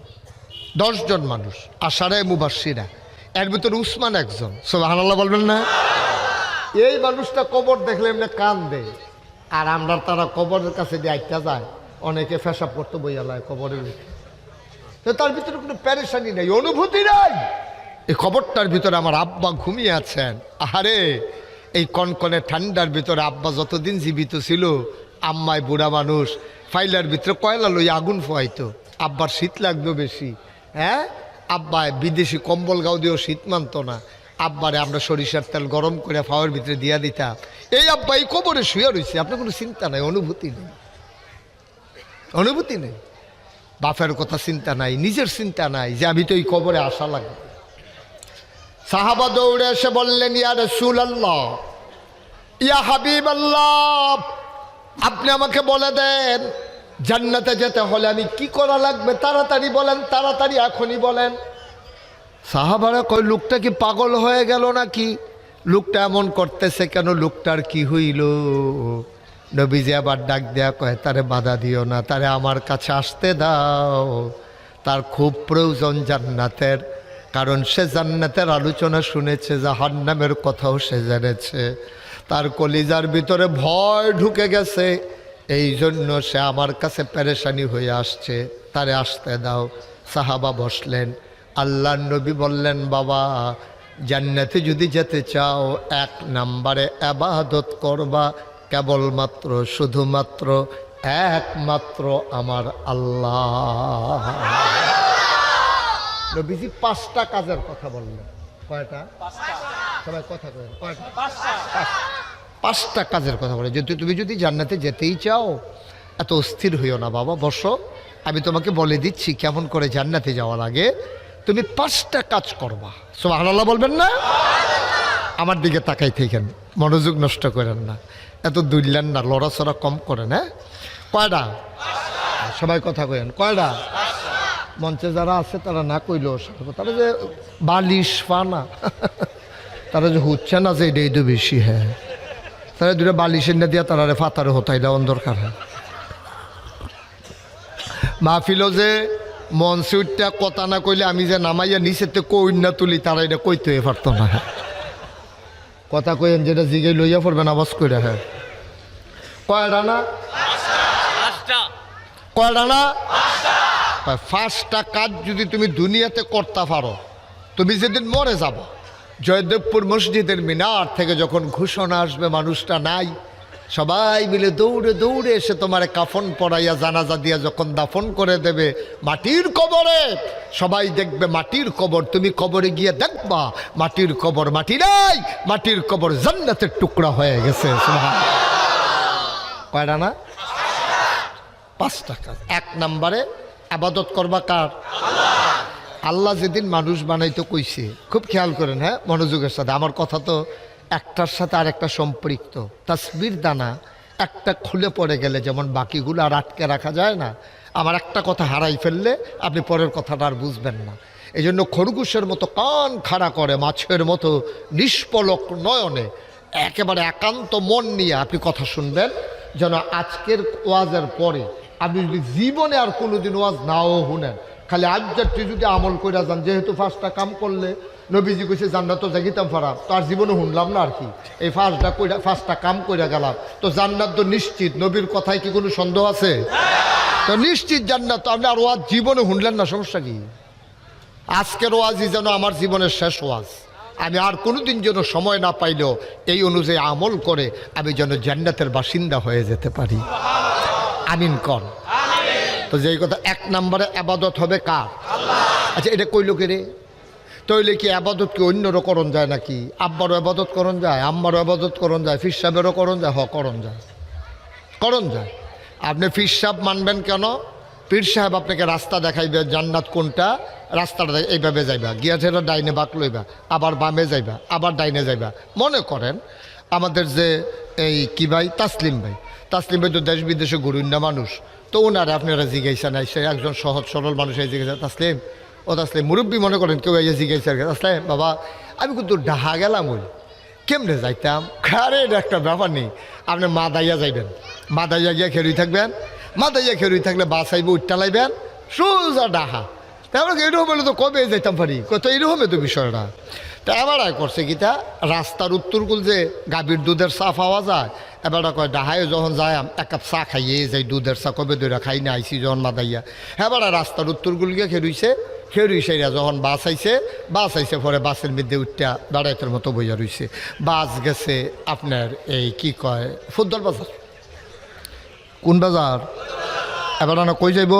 10 জন মানুষ, আশারায়ে মুবাশশিরা, এর ভিতরে উসমান একজন। সুবহানাল্লাহ বলবেন না? এই মানুষটা কবর দেখলে এমনি কান্দে, আর আমরা তারা কবরের কাছে দিয়ে আইটা যায়, অনেকে পেশাব করতে বইয়ালায় কবরের ভিতরে, তো তার ভিতরে কোনো প্যারেশানি নেই, অনুভূতি নাই। এই কবরটার ভিতরে আমার আব্বা ঘুমিয়ে আছেন। আহারে, এই কনকনে ঠান্ডার ভিতরে আব্বা যতদিন জীবিত ছিল, আম্মায় বুড়া মানুষ, ফাইলার ভিতরে কয়লা লই আগুন ফোয়াইতো। আব্বার শীত লাগতো বেশি, হ্যাঁ, আব্বায় বিদেশি কম্বল গাও দিয়েও শীত মানতো না। আব্বারে আমরা সরিষার তেল গরম করে ফাওয়ার ভিতরে দিয়া দিতাম। এই আব্বা এই কবরে শুয়ে রয়েছে, আপনার কোনো চিন্তা নাই, অনুভূতি নেই, অনুভূতি নেই। বাপের কথা চিন্তা নাই, নিজের চিন্তা নাই যে আমি তো এই কবরে আসা লাগবে। সাহাবা দৌড়ে এসে বললেন, ইয়া রাসূলুল্লাহ, ইয়া হাবিবাল্লাহ, আপনি আমাকে বলে দেন জান্নাতে যেতে হলে আমি কি করা লাগবে, তাড়াতাড়ি বলেন, তাড়াতাড়ি এখনই বলেন। সাহাবারা কয়, লোকটা কি পাগল হয়ে গেল নাকি? লোকটা এমন করতেছে কেন? লোকটার কি হইল? নবীজি আবার ডাক দেয়া কয়, তারে বাধা দিও না, তারে আমার কাছে আসতে দাও, তার খুব প্রয়োজন জান্নাতের, কারণ সে জান্নাতের আলোচনা শুনেছে, জাহান্নামের কথাও সে জেনেছে, তার কলিজার ভিতরে ভয় ঢুকে গেছে, এই জন্য সে আমার কাছে পেরেশানি হয়ে আসছে, তারে আসতে দাও। সাহাবা বসলেন। আল্লাহর নবী বললেন, বাবা, জান্নাতে যদি যেতে চাও 1 নম্বরে ইবাদত করবা কেবলমাত্র, শুধুমাত্র, একমাত্র আমার আল্লাহ। নবীজি 5টা কাজের কথা বললেন। কয়টা? সবাই কথা বলেন, কয়টা? 5টা কাজের কথা বলে। যদি তুমি যদি জান্নাতে যেতেই চাও, এত অস্থির হইও না বাবা, বসো, আমি তোমাকে বলে দিচ্ছি কেমন করে জান্নাতে যাওয়া লাগে। তুমি 5টা কাজ করবা। সুবহানাল্লাহ বলবেন না? আমার দিকে তাকাই থাকেন, মনোযোগ নষ্ট করেন না, এত দুইলেন না, লড়াচড়া কম করেন। হ্যাঁ, কয়টা? সবাই কথা কইেন, কয়টা? মঞ্চে যারা আছে তারা না কইলেও, তারা যে বালিশ পানা, তারা যে হচ্ছে না যে এটাই তো বেশি। হ্যাঁ, তারা 2টা বালিশের না দিয়া তারা ফাতারে হতাইলা দরকার। মাহফিলও যে মঞ্চে উঠটা কথা না কইলে আমি যে নামাইয়া নিচেতে কই না তুলি, তারা এটা কইতে পারতো না। কথা কইেন, যেটা জিগে লইয়া পড়বেন আওয়াজ করে। হ্যাঁ, কয়টা না? কয়টা না? 5টা কাজ যদি তুমি দুনিয়াতে করতে পারো, তুমি যেদিন মরে যাব, জয়দেবপুর মসজিদের মিনার থেকে যখন ঘোষণা আসবে মানুষটা নাই, সবাই মিলে দৌড়ে দৌড়ে এসে তোমার কাফন পরাইয়া জানাজা দিয়া যখন দাফন করে দেবে মাটির কবরে, সবাই দেখবে মাটির কবর, তুমি কবরে গিয়ে দেখবা মাটির কবর, মাটি নাই, মাটির কবর জান্নাতের টুকরা হয়ে গেছে। কয়টা না? 5টা কাজ। 1 নম্বরে ইবাদত করবা কার? আল্লাহ যেদিন মানুষ বানাইতে কইছে, খুব খেয়াল করেন, হ্যাঁ, মনোযোগের সাথে। আমার কথা তো একটার সাথে আর একটা সম্পৃক্ত। তাসবির দানা একটা খুলে পড়ে গেলে যেমন বাকিগুলো আর আটকে রাখা যায় না, আমার একটা কথা হারাই ফেললে আপনি পরের কথাটা আর বুঝবেন না। এই জন্য খরগোশের মতো কান খাড়া করে, মাছের মতো নিষ্পলক নয়নে, একেবারে একান্ত মন নিয়ে আপনি কথা শুনবেন, যেন আজকের ওয়াজের পরে আপনি যদি জীবনে আর কোনোদিন ওয়াজ নাও শুনেন, খালি আজ যদি আমল করে যান, যেহেতু 5টা কাম করলে নবীজি কইছে জান্নাত তো জাগিতাম পারা, তার জীবনে শুনলাম না আর কি। এই ফার্স্টটা কাম কইরা গেলাম, তো জান্নাত তো নিশ্চিত। নবীর কথায় কি কোনো সন্দেহ আছে? তো নিশ্চিত জান্নাত। তো আপনি আর ওয়াজ জীবনে শুনলেন না, সমস্যা কি? আজকের ওয়াজই যেন আমার জীবনের শেষ ওয়াজ। আমি আর কোনোদিন যেন সময় না পাইলেও এই অনুযায়ী আমল করে আমি যেন জান্নাতের বাসিন্দা হয়ে যেতে পারি। আমিন কর। তো যেই কথা, 1 নম্বরে আবাদত হবে কার? আচ্ছা, এটা কইল কে রে? তইলে কি আবাদত কি অন্যরও করণ যায় নাকি? আব্বারও আবাদত করণ যায়, আম্মারও আবাদত করণ যায়, ফির সাহেবেরও করণ যায়। করণ যায়, করণ যায়। আপনি ফির সাহেব মানবেন কেন? পীর সাহেব আপনাকে রাস্তা দেখাইবে, জান্নাত কোনটা, রাস্তাটা এইভাবে যাইবা, গিয়া ছেড়ে ডাইনে বাঁক লইবা, আবার বামে যাইবা, আবার ডাইনে যাইবা। মনে করেন আমাদের যে এই কি ভাই তাসলিম ভাই, তাসলিম ভাই তো দেশ বিদেশে ঘুরুন না মানুষ, তো ওনারা আপনারা জিজ্ঞাসা নাই, সে একজন সহজ সরল মানুষ এই জিজ্ঞাসা, তাসলিম ও তাসলিম, মুরব্বী মনে করেন কেউ এই জিজ্ঞাসা, তাসলিম বাবা আমি কিন্তু ডাহা গেলাম, ওই কেমনে যাইতাম? খারে একটা ব্যাপার নেই, আপনি মাদাইয়া যাইবেন, মাদাইয়া গিয়া খেরুই থাকবেন, মাদাইয়া খেরুই থাকলে বাস আইব, উঠটা লাইবেন, সোজা ডাহা। তারপরে এরকম হলে তো কবে যাইতাম পারি, কত এইরকমই তো বিষয়টা। তা এবার করছে কিতা, রাস্তার উত্তরকুল যে গাভীর দুধের চা পাওয়া যায়, এবার কয় ডাহায় যখন যায় 1 কাপ চা খাইয়ে যাই, দুধের চা কবে দইরা খাই না, আইসি যখন মাদাইয়া। এবার রাস্তার উত্তরকুল গিয়ে খেরুইছে, খেরুই সেরা যখন বাস আইছে পরে বাসের মধ্যে উঠটা দাঁড়াইতের মতো বইয়া রইছে। বাস গেছে আপনার এই কি কয় ফুটবল বাজার, কোন বাজার? এবার না কই যাইব?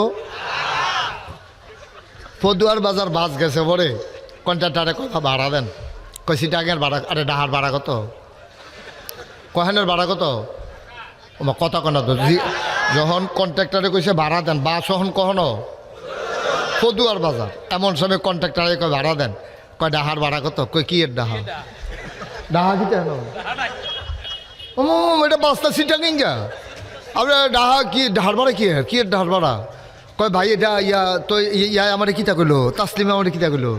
পদুয়ার বাজার। বাস গেছে পরে কন্ট্রাক্টারে কথা ভাড়া দেন, কইছি টাকার ভাড়া। আরে ডাহার ভাড়া কত? কহেনের ভাড়া কত? কথা কনা তো যখন কন্ট্রাক্টারে কইছে ভাড়া দেন, বাস যখন কখনো পদুয়ার বাজার, এমন সময় কন্ট্রাক্টারে কয় ভাড়া দেন, কয় ডাহার ভাড়া কত? কই কি এর ডাহা? ডাহা কি কেন? এটা বাসটা সিটা কিংগা আপনার ডাহা কি? ডাহার ভাড়া কি? কি এর ডাহার ভাড়া? কয় ভাই এটা ইয়া তো ইয়া আমার কিতা কইলো, তাসলিমে আমার কিতা কইলো,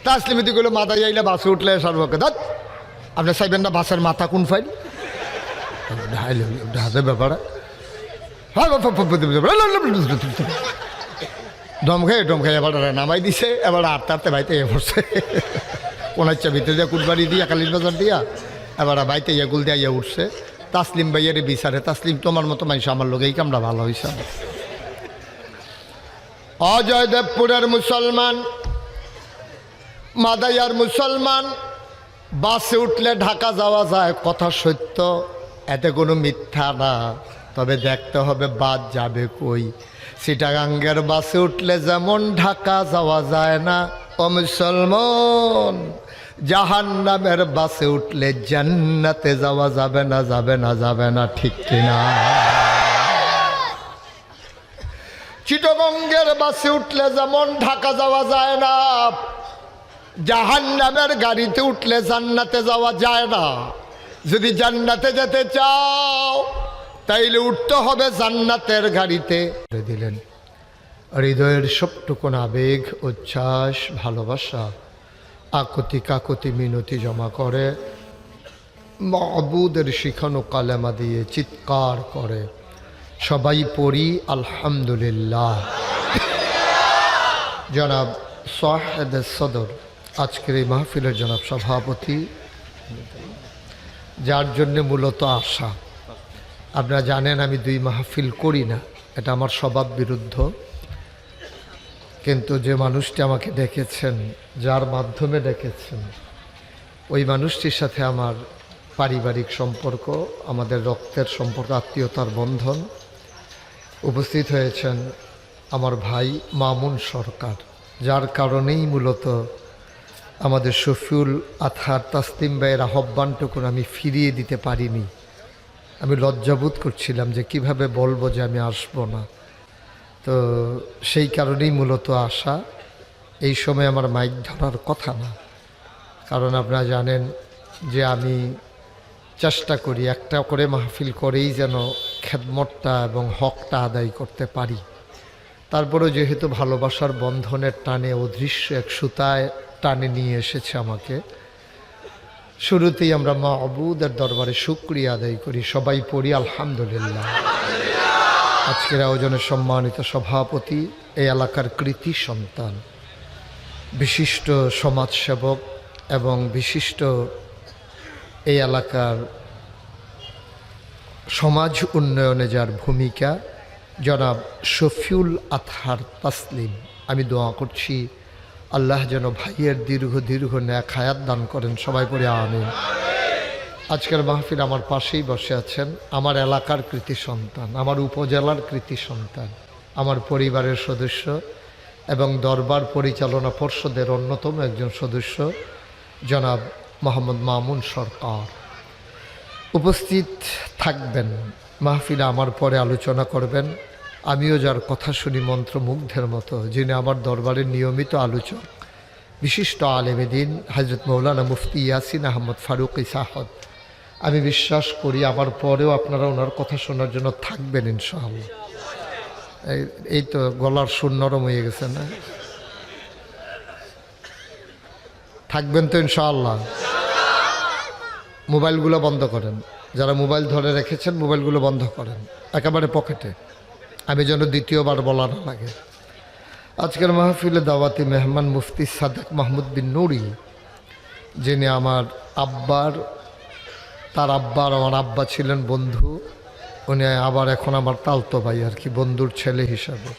তাসলিমে তুই কইলো মাথা যাইলে বাসে উঠলে সার্বকে দাঁত আপনার চাইবেন না বাসের মাথা কোন ফাইল ঢাহাজের ব্যাপারে দম খাই এবার নামাই দিছে। এবার আটতে বাইতে ইয়ে পড়ছে, কোনাচ্ছা ভিতরে দিয়া কুটবাড়ি দিয়া কালীর বাজার দিয়া, এবার বাইতে ইয়া গুল দিয়া ইয়ে উঠছে। তাসলিম ভাইয়ের বিচারে, তাসলিম তোমার মতো মানুষ আমার লোক এই কামটা ভালো হয়েছে। অজয়দেবপুরের মুসলমান, মাদাইয়ার মুসলমান, বাসে উঠলে ঢাকা যাওয়া যায়, কথা সত্য, এতে কোনো মিথ্যা না। তবে দেখতে হবে বাদ যাবে কই। চিটাগাঙ্গের বাসে উঠলে যেমন ঢাকা যাওয়া যায় না, ও মুসলমান জাহান্নামের বাসে উঠলে জান্নাতে যাওয়া যাবে না, যাবে না, যাবে না, ঠিক কিনা? চিটাগঙ্গের বাসে উঠলে যেমন ঢাকা যাওয়া যায় না, জাহান্নামের গাড়িতে উঠলে জান্নাতে যাওয়া যায় না। যদি জান্নাতে যেতে চাও তাইলে উঠতে হবে জান্নাতের গাড়িতে। দিলেন হৃদয়ের সবটুকুন আবেগ, উচ্ছ্বাস, ভালোবাসা, আকুতি কাকুতি মিনতি জমা করে মাবুদের শিখানো কালেমা দিয়ে চিৎকার করে সবাই পড়ি আলহামদুলিল্লাহ। জনাব সাহেদ সদর আজকের এই মাহফিলের জনাব সভাপতি, যার জন্যে মূলত আসা। আপনারা জানেন আমি 2 মাহফিল করি না, এটা আমার স্বভাব বিরুদ্ধ। কিন্তু যে মানুষটি আমাকে ডেকেছেন, যার মাধ্যমে ডেকেছেন, ওই মানুষটির সাথে আমার পারিবারিক সম্পর্ক, আমাদের রক্তের সম্পর্ক, আত্মীয়তার বন্ধন। উপস্থিত হয়েছেন আমার ভাই মামুন সরকার, যার কারণেই মূলত আমাদের শফিউল আথার তাসলিম ভাইয়ের আহ্বানটুকুন আমি ফিরিয়ে দিতে পারিনি। আমি লজ্জাবোধ করছিলাম যে কিভাবে বলবো যে আমি আসবো না। তো সেই কারণেই মূলত আসা। এই সময় আমার মাইক ধরার কথা না, কারণ আপনারা জানেন যে আমি চেষ্টা করি একটা করে মাহফিল করেই যেন খেদমতটা এবং হকটা আদায় করতে পারি। তারপরেও যেহেতু ভালোবাসার বন্ধনের টানে অদৃশ্য এক সুতায় টানে নিয়ে এসেছে আমাকে, শুরুতেই আমরা মাবুদের দরবারে শুকরিয়া আদায় করি, সবাই পড়ি আলহামদুলিল্লাহ। আজকের আয়োজনের সম্মানিত সভাপতি, এই এলাকার কৃতি সন্তান, বিশিষ্ট সমাজসেবক, এবং বিশিষ্ট এই এলাকার সমাজ উন্নয়নে যার ভূমিকা জনাব শফিউল আতহার তাসলিম, আমি দোয়া করছি আল্লাহ যেন ভাইয়ের দীর্ঘ নেক হায়াত দান করেন। সবাই পড়ে আমিন। আজকের মাহফিল আমার পাশেই বসে আছেন আমার এলাকার কৃতি সন্তান, আমার উপজেলার কৃতি সন্তান, আমার পরিবারের সদস্য এবং দরবার পরিচালনা পর্ষদের অন্যতম একজন সদস্য জনাব মোহাম্মদ মামুন সরকার উপস্থিত থাকবেন। মাহফিলে আমার পরে আলোচনা করবেন। আমিও যার কথা শুনি মন্ত্রমুগ্ধের মতো, যিনি আমার দরবারের নিয়মিত আলোচক, বিশিষ্ট আলেমে দ্বীন হযরত মৌলানা মুফতি ইয়াসিন আহমদ ফারুকী সাহেব। আমি বিশ্বাস করি আমার পরেও আপনারা ওনার কথা শোনার জন্য থাকবেন ইনশাআল্লাহ। এই তো গলার সুর নরম হয়ে গেছে না? থাকবেন তো ইনশাআল্লাহ? মোবাইলগুলো বন্ধ করেন, যারা মোবাইল ধরে রেখেছেন মোবাইলগুলো বন্ধ করেন একেবারে পকেটে, আমি যেন দ্বিতীয়বার বলা না লাগে। আজকের মাহফিলে দাওয়াতি মেহমান মুফতি সাদেক মাহমুদ বিন নুরি, যিনি আমার আব্বার, তার আব্বার আমার আব্বা ছিলেন বন্ধু, উনি আবার এখন আমার তালতো ভাই আর কি, বন্ধুর ছেলে হিসাবে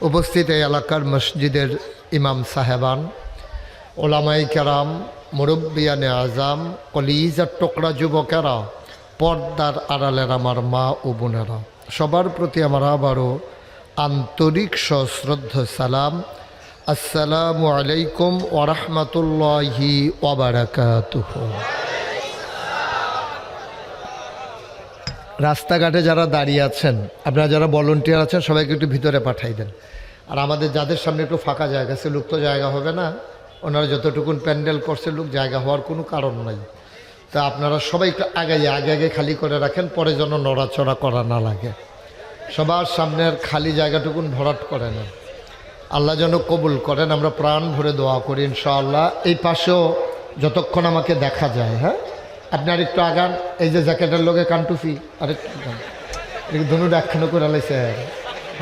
উপস্থিত। এই এলাকার মসজিদের ইমাম সাহেবান, ওলামাই কেরাম, মুরব্বিয়ানে আজাম, কলিজার টুকরা যুবকেরা, পর্দার আড়ালের আমার মা ও বোনেরা, সবার প্রতি আমার আবারও আন্তরিক সশ্রদ্ধ সালাম। আসসালামু আলাইকুম ওয়া রাহমাতুল্লাহি ওয়া বারাকাতুহু। রাস্তাঘাটে যারা দাঁড়িয়ে আছেন, আপনারা যারা ভলান্টিয়ার আছেন, সবাইকে একটু ভিতরে পাঠাই দেন। আর আমাদের যাদের সামনে একটু ফাঁকা জায়গা আছে, লোক তো জায়গা হবে না, ওনারা যতটুকুন প্যান্ডেল করছে লোক জায়গা হওয়ার কোনো কারণ নাই। তা আপনারা সবাই একটু আগে খালি করে রাখেন, পরে যেন নড়াচড়া করা না লাগে। সবার সামনের খালি জায়গাটুকুন ভরাট করে নেন, আল্লাহ যেন কবুল করেন। আমরা প্রাণ ভরে দোয়া করি ইনশাআল্লাহ। এই পাশেও যতক্ষণ আমাকে দেখা যায়, হ্যাঁ আপনি আরেকটু আগান। এই যে জ্যাকেটের লোকে কানটুফি আরেকটু আগান, ধনুটা একখানো করে লাইছে,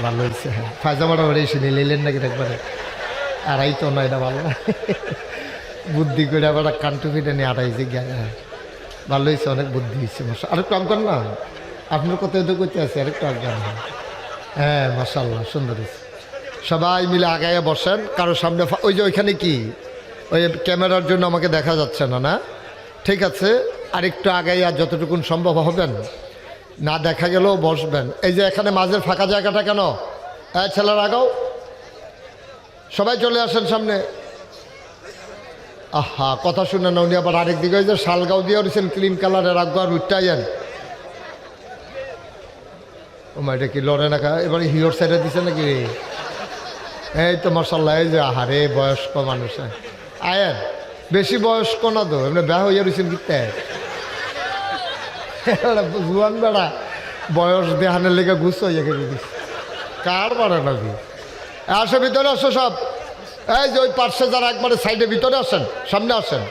ভালো হয়েছে। হ্যাঁ ফায়জামাটা ভরে এসে নিলেন নাকি একবারে? আর এই তো নয়, এটা ভালো বুদ্ধি করে আবার কানটুফিটা নিয়ে আড়াইছে জ্ঞান। হ্যাঁ ভালো হয়েছে, অনেক বুদ্ধি হয়েছে। মাসা আরেকটু আঙ্কন না, আপনার কথা এত করতে আছে, আরেকটু আজ্ঞান। হ্যাঁ মাশাআল্লাহ, সুন্দর হয়েছে। সবাই মিলে আগায় বসেন, কারো সামনে ওই যে ওইখানে কি ওই ক্যামেরার জন্য আমাকে দেখা যাচ্ছে না, না ঠিক আছে, আরেকটু আগাই আর যতটুকুন সম্ভব হবেন, না দেখা গেলেও বসবেন। এই যে এখানে মাঝের ফাঁকা জায়গাটা কেন? ছেলের আগাও, সবাই চলে আসেন সামনে। আহা কথা শুনে না, উনি আবার আরেক দিকে ওই যে শালগাঁও দিয়ে উঠেছেন ক্লিন কালারের আগ আর উঠটাইয়েন। ও মা এটা কি লড়ে না, এবার হিওর সাইডে দিছে নাকি? এই তো মাশাআল্লাহ, এই যে আহারে বয়স্ক মানুষ আয়েন, বেশি বয়স্ক না তো, এমনি ব্যাহ হইয়া রয়েছেন কিতে জুয়ান বেড়া, বয়স দেহানের লেগে ঘুষ হইয়া গেছে কার বাড়ে নাকি? আসো ভিতরে আসো সব। এই যে ওই পার্শ্বে যারা একবারে সাইডে ভিতরে আসেন, সামনে আসেন,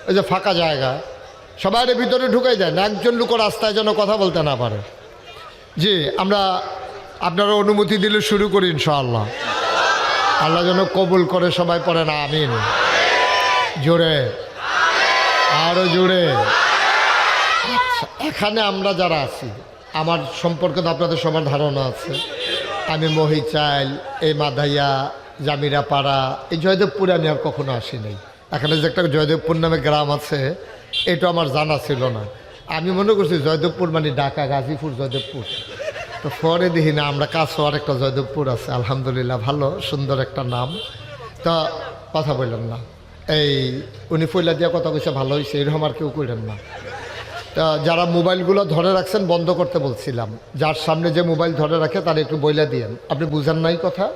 ওই যে ফাঁকা জায়গা, সবাই ভিতরে ঢুকাই দেন, একজন লোক রাস্তায় যেন কথা বলতে না পারে। জি আমরা আপনারা অনুমতি দিলে শুরু করি ইনশাআল্লাহ। আল্লাহ যেন কবুল করে, সবাই পড়েন আমিন। জোরে, আরো জোরে। আচ্ছা, এখানে আমরা যারা আছি, আমার সম্পর্কে তো আপনাদের সবার ধারণা আছে। আমি মহিচাইল, এই মাধাইয়া, জামিরা পাড়া, এই জয়দেবপুরে আমি আর কখনো আসি নাই। এখানে যে একটা জয়দেবপুর নামে গ্রাম আছে, এটা আমার জানা ছিল না। আমি মনে করছি জয়দেবপুর মানে ঢাকা, গাজীপুর, জয়দেবপুর। তো পরে দেখি না, আমরা কাছেও আরেকটা জয়দেবপুর আছে, আলহামদুলিল্লাহ ভালো সুন্দর একটা নাম। তা কথা বললাম না, এই উনি ফইলা দিয়া কথা কইছে ভালো হয়েছে, এরকম আর কেউ কইলেন না। তা যারা মোবাইলগুলো ধরে রাখছেন বন্ধ করতে বলছিলাম, যার সামনে যে মোবাইল ধরে রাখে তার একটু বইলা দিয়েন। আপনি বুঝেন নাই কথা,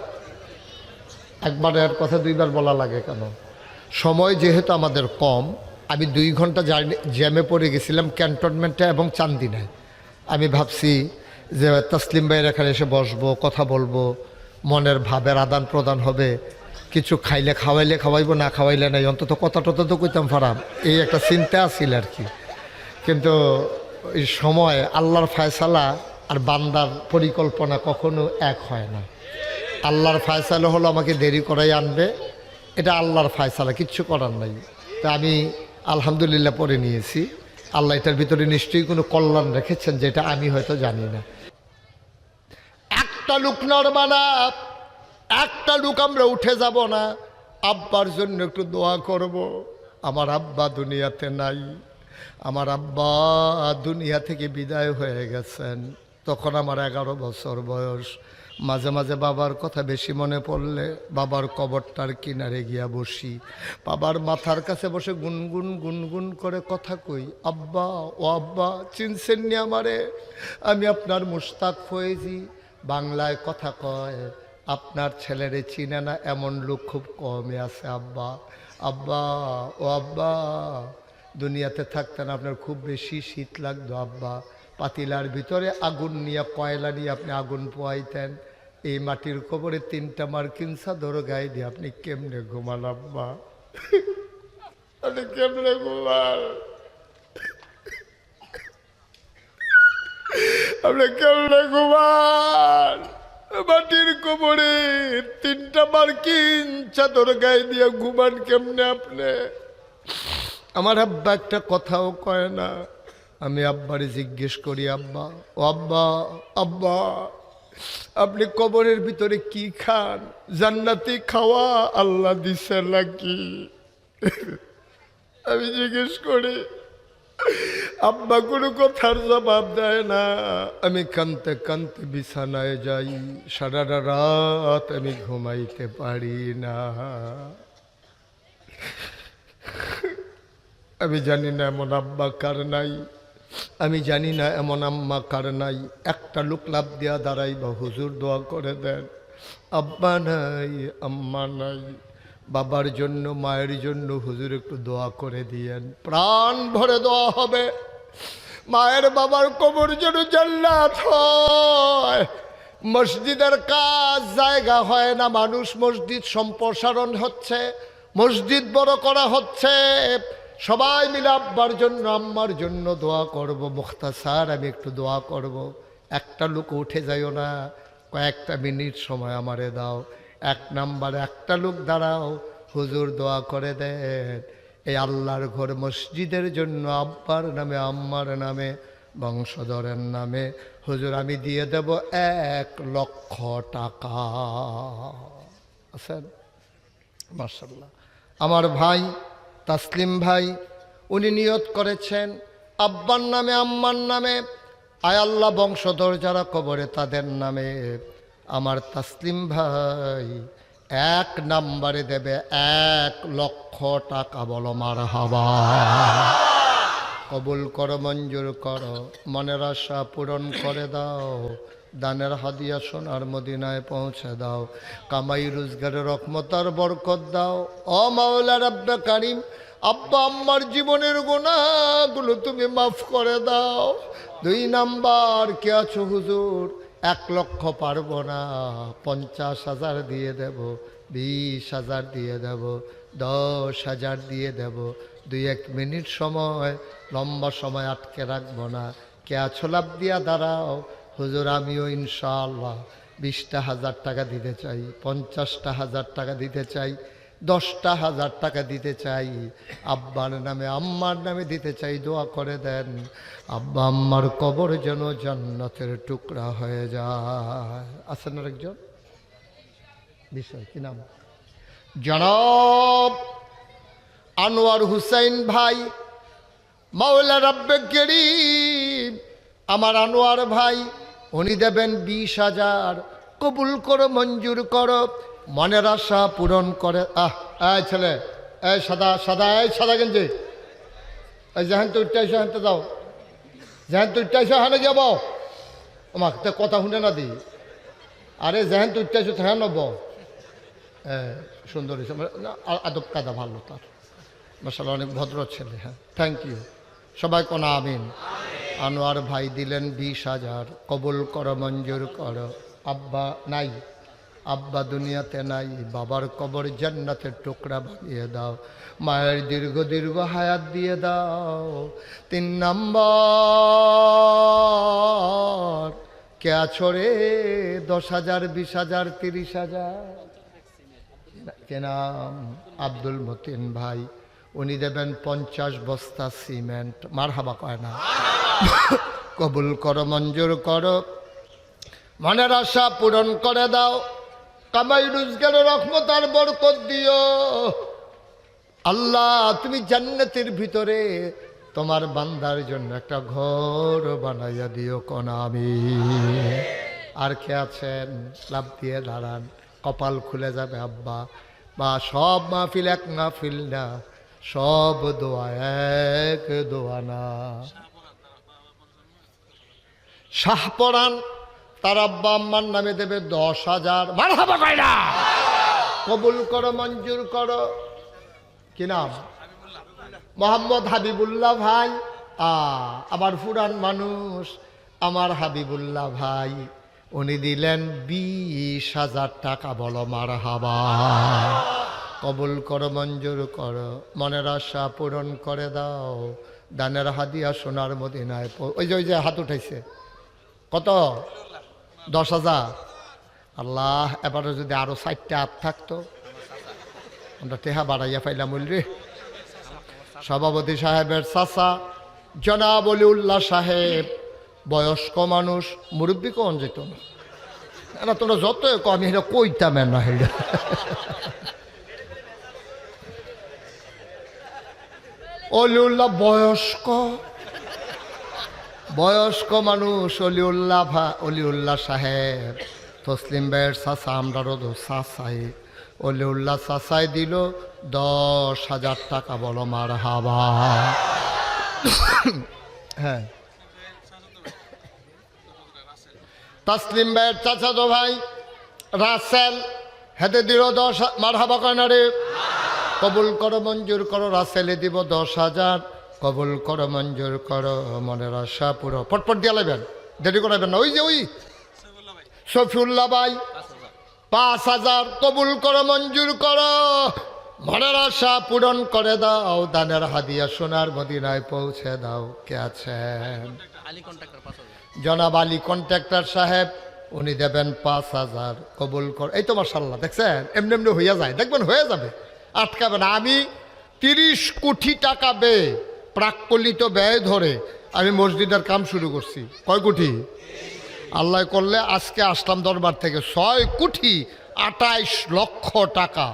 একবার এর কথা দুইবার বলা লাগে কেন? সময় যেহেতু আমাদের কম, আমি 2 ঘন্টা জ্যামে পড়ে গেছিলাম ক্যান্টনমেন্টে এবং চান্দিনায়। আমি ভাবছি যে তসলিম ভাইয়ের এখানে এসে বসবো, কথা বলবো, মনের ভাবের আদান প্রদান হবে, কিছু খাইলে খাওয়াইলে খাওয়াইবো, না খাওয়াইলে নাই, অন্তত কথা টথা তো কইতাম ফারাম, এই একটা চিন্তা আছিল আর কি। কিন্তু এই সময় আল্লাহর ফায়সালা আর বান্দার পরিকল্পনা কখনো এক হয় না। আল্লাহর ফায়সালা হলো আমাকে দেরি করাই আনবে, এটা আল্লাহর ফায়সালা, কিচ্ছু করার নাই। তা আমি আলহামদুলিল্লাহ পড়ে নিয়েছি। আল্লাহ এটার ভিতরে নিশ্চয়ই কোনো কল্যাণ রেখেছেন, যেটা আমি হয়তো জানি না। একটা লোক নড়বা না, একটা লোক আমরা উঠে যাব না। আব্বার জন্য একটু দোয়া করব। আমার আব্বা দুনিয়াতে নাই, আমার আব্বা দুনিয়া থেকে বিদায় হয়ে গেছেন। তখন আমার 11 বছর বয়স। মাঝে মাঝে বাবার কথা বেশি মনে পড়লে বাবার কবরটার কিনারে গিয়া বসি, বাবার মাথার কাছে বসে গুনগুন গুনগুন করে কথা কই, আব্বা ও আব্বা চিনছেন নি আমারে, আমি আপনার মুশতাক ফয়েজি। বাংলায় কথা কয়, আপনার ছেলেরে চিনে না এমন লোক খুব কমই আছে আব্বা। আব্বা ও আব্বা, দুনিয়াতে থাকতেন আপনার খুব বেশি শীত লাগতো আব্বা, পাতিলার ভিতরে আগুন নিয়ে কয়লা নিয়ে আপনি আগুন পোয়াইতেন, এই মাটির কবরে 3টা মার্কিন চাদর গায়ে দিয়ে আপনি কেমনে ঘুমান আব্বা? আপনি কেমনে ঘুমান? আপনি কেমনে ঘুমান? মাটির কবরে 3টা মার্কিন চাদর গায়ে দিয়ে ঘুমান কেমনে আপনি? আমার আব্বা একটা কথাও কয় না। আমি আব্বারে জিজ্ঞেস করি, আব্বা ও আব্বা, আব্বা আপনি কবরের ভিতরে কি খান? জান্নাতি খাওয়া আল্লাহ দিছে নাকি? আমি জিজ্ঞেস করি, আব্বা কোনো কথার জবাব দেয় না। আমি কানতে কানতে বিছানায় যাই, সারা রাত আমি ঘুমাইতে পারি না। আমি জানি না এমন আব্বা কার নাই, আমি জানি না এমন আম্মা কার নাই। একটা লোক লাভ দিয়া দাঁড়াই বা হুজুর দোয়া করে দেন, আব্বা নাই আম্মা নাই, বাবার জন্য মায়ের জন্য হুজুর একটু দোয়া করে দিয়েন। প্রাণ ভরে দোয়া হবে, মায়ের বাবার কবর যেন জান্নাত হয়। মসজিদের কাজ জায়গা হয় না, মানুষ মসজিদ সম্প্রসারণ হচ্ছে, মসজিদ বড় করা হচ্ছে। সবাই মিলে আব্বার জন্য আম্মার জন্য দোয়া করব। মুখতাসার আমি একটু দোয়া করব। একটা লোক উঠে যাইও না, কয়েকটা মিনিট সময় আমারে দাও। 1 নম্বরে একটা লোক দাঁড়াও, হুজুর দোয়া করে দেন এই আল্লাহর ঘর মসজিদের জন্য, আব্বার নামে আম্মার নামে বংশধরের নামে হুজুর আমি দিয়ে দেব 1 লক্ষ টাকা। আছেন? মাশাআল্লাহ। আমার ভাই তাসলিম ভাই উনি নিয়ত করেছেন আব্বার নামে আম্মার নামে, আয় আল্লাহ বংশধর যারা কবরে তাদের নামে। আমার তাসলিম ভাই 1 নম্বরে দেবে 1 লক্ষ টাকা। বলো মারহাবা। কবুল করো, মঞ্জুর করো, মনের আশা পূরণ করে দাও, দানের হাদিয়া সোনার মদিনায় পৌঁছে দাও, কামাই রোজগারের রহমত আর বরকত দাও। ও মাওলা রব্বে কারিম, আব্বা আম্মার জীবনের গুনাহগুলো তুমি মাফ করে দাও। 2 নাম্বার, কে আছো হুজুর? 1 লক্ষ পারবো না, 50,000 দিয়ে দেব, 20,000 দিয়ে দেব, 10,000 দিয়ে দেব। 2-1 মিনিট সময়, লম্বা সময় আটকে রাখবো না। কে আছো? লাভ দিয়া দাঁড়াও। হুজুর আমিও ইনশাআল্লাহ 20,000 টাকা দিতে চাই, 50,000 টাকা দিতে চাই, 10,000 টাকা দিতে চাই, আব্বার নামে আম্মার নামে দিতে চাই। দোয়া করে দেন আব্বা আম্মার কবর যেন জান্নাতের টুকরা হয়ে যায়। আছেন আরেকজন বিষয়, কি নাম? জনাব আনোয়ার হুসাইন ভাই, মাওলা রব্বে কারীম আমার আনোয়ার ভাই উনি দেবেন 20,000। কবুল করো, মঞ্জুর করো, মনের আশা পূরণ করে। এই ছেলে, এই সাদা সাদা, এই সাদা গেঞ্জি, এই যেহেন তো উঠতে হেনতে যাও, যেহেন তো উঠতে হানে যাব, আমাকে কথা শুনে না দি। আরে যেহেন তো উঠতে হ্যাঁ নব, সুন্দর আদব কাদা ভালো তার, মাশাআল্লাহ অনেক ভদ্র ছেলে। হ্যাঁ, থ্যাংক ইউ। সবাই কোন আমিন। আনোয়ার ভাই দিলেন 20,000। কবুল করো, মঞ্জুর করো। আব্বা নাই, আব্বা দুনিয়াতে নাই, বাবার কবর জান্নাতের টুকরা বানিয়ে দাও, মায়ের দীর্ঘ দীর্ঘ হায়াত দিয়ে দাও। 3 নম্বর, কে আছো রে? 10,000, 20,000, 30,000। কে নাম? আব্দুল মতিন ভাই উনি দেবেন 50 বস্তা সিমেন্ট। মারহাবা কয় না? কবুল করো, মঞ্জুর করো, মনের আশা পূরণ করে দাও, কামাই রোজগারের রহমত আর বরকত দিও। আল্লাহ তুমি জান্নাতের ভিতরে তোমার বান্দার জন্য একটা ঘর বানাইয়া দিও কোন আমি। আর কে আছেন? লাভ দিয়ে দাঁড়ান, কপাল খুলে যাবে আব্বা। বা সব মাহফিল এক মাহফিল না, সব দোয়া এক দোয়া না। শাহপরান তার আব্বা আম্মার নামে দেবে 10,000। মারহাবা কয়না? কবুল করো, মঞ্জুর করো। কি নাম? মোহাম্মদ হাবিবুল্লাহ ভাই। আবার ফুরান মানুষ আমার হাবিবুল্লাহ ভাই, উনি দিলেন 20,000 টাকা। বলো মারহাবা। কবুল করো, মঞ্জুর করো, মনের আশা পূরণ করে দাও, দানের হাদিয়া সোনার মদিনায়। ওই যে হাত উঠাইছে, কত? 10,000। আল্লাহ, এবারে যদি আরো 4টা হাত থাকতো, আমরা টেহা বাড়াইয়া পাইলাম। রে সভাপতি সাহেবের চাচা জনাব অলিউল্লাহ সাহেব, বয়স্ক মানুষ, মুরব্বী কোন যেত না। না তোমরা যত আমি এটা কইতাম না। অলিউল্লাহ বয়স্ক মানুষ, অলিউল্লাহ সাহেব, তসলিম ভাইয়ের চাচা, আমরারও চাচাই। অলিউল্লাহ চাচাই দিল 10,000 টাকা। বলো মারহাবা। হ্যাঁ, তসলিম ভাইয়ের চাচা তো ভাই রাসেল, হেতে দিল 10,000। মারহাবা কয় না রে? কবুল করো, মঞ্জুর করো, রাসেলে দিব 10,000। কবুল করো, মঞ্জুর করো, মনের আশা পুরো। পটপট দিয়ে লাগবেন, দেরি করাবেন না। ওই যে ওই শফিউল্লাহ ভাই 5,000। কবুল করো, মঞ্জুর করো, মনের আশা পূরণ করে দাও, দানের হাদিয়া সোনার মদিনায় পৌঁছে দাও। কে আছেন? জনাব আলী কন্ট্রাক্টর সাহেব, উনি দেবেন 5,000। কবুল কর। এই তো মাশাআল্লাহ, দেখছেন এমনি এমনি হইয়া যায়, দেখবেন হয়ে যাবে, আটকাবে না। আমি 30 কোটি টাকা ব্যয়, প্রাক্কলিত ব্যয় ধরে আমি মসজিদের কাম শুরু করছি। কয় কোটি? আল্লাহ করলে আজকে আসলাম দরবার থেকে 6 কোটি 28 লক্ষ টাকা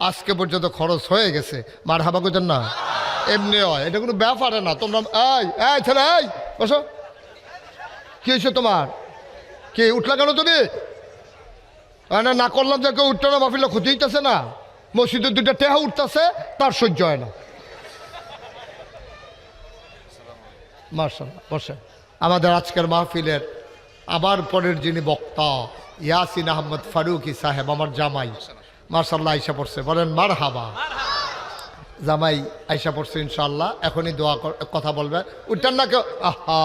আজকে পর্যন্ত খরচ হয়ে গেছে। মারহাবা কইতেন না? এমনি হয়, এটা কোনো ব্যাপারে না। তোমরা এই ছেলে, এই বসো। কি হয়েছে তোমার? কি উঠলা কেন তুমি? না করলাম যে কেউ উঠতো না, মাহফিলে ক্ষতি হইতেছে না, মসজিদের 2টা টেহা উঠতেছে, তার সহ্য হয় না। মাশাআল্লাহ, বসে। আমাদের আজকের মাহফিলের আবার পরের যিনি বক্তা, ইয়াসিন আহমদ ফারুকি সাহেব, আমার জামাই। মাশাআল্লাহ আইসা পড়ছে, বলেন মারহাবা। জামাই আইসা পড়ছে ইনশাআল্লাহ, এখনই দোয়া কথা বলবে। উঠতেন না কেউ? আহা,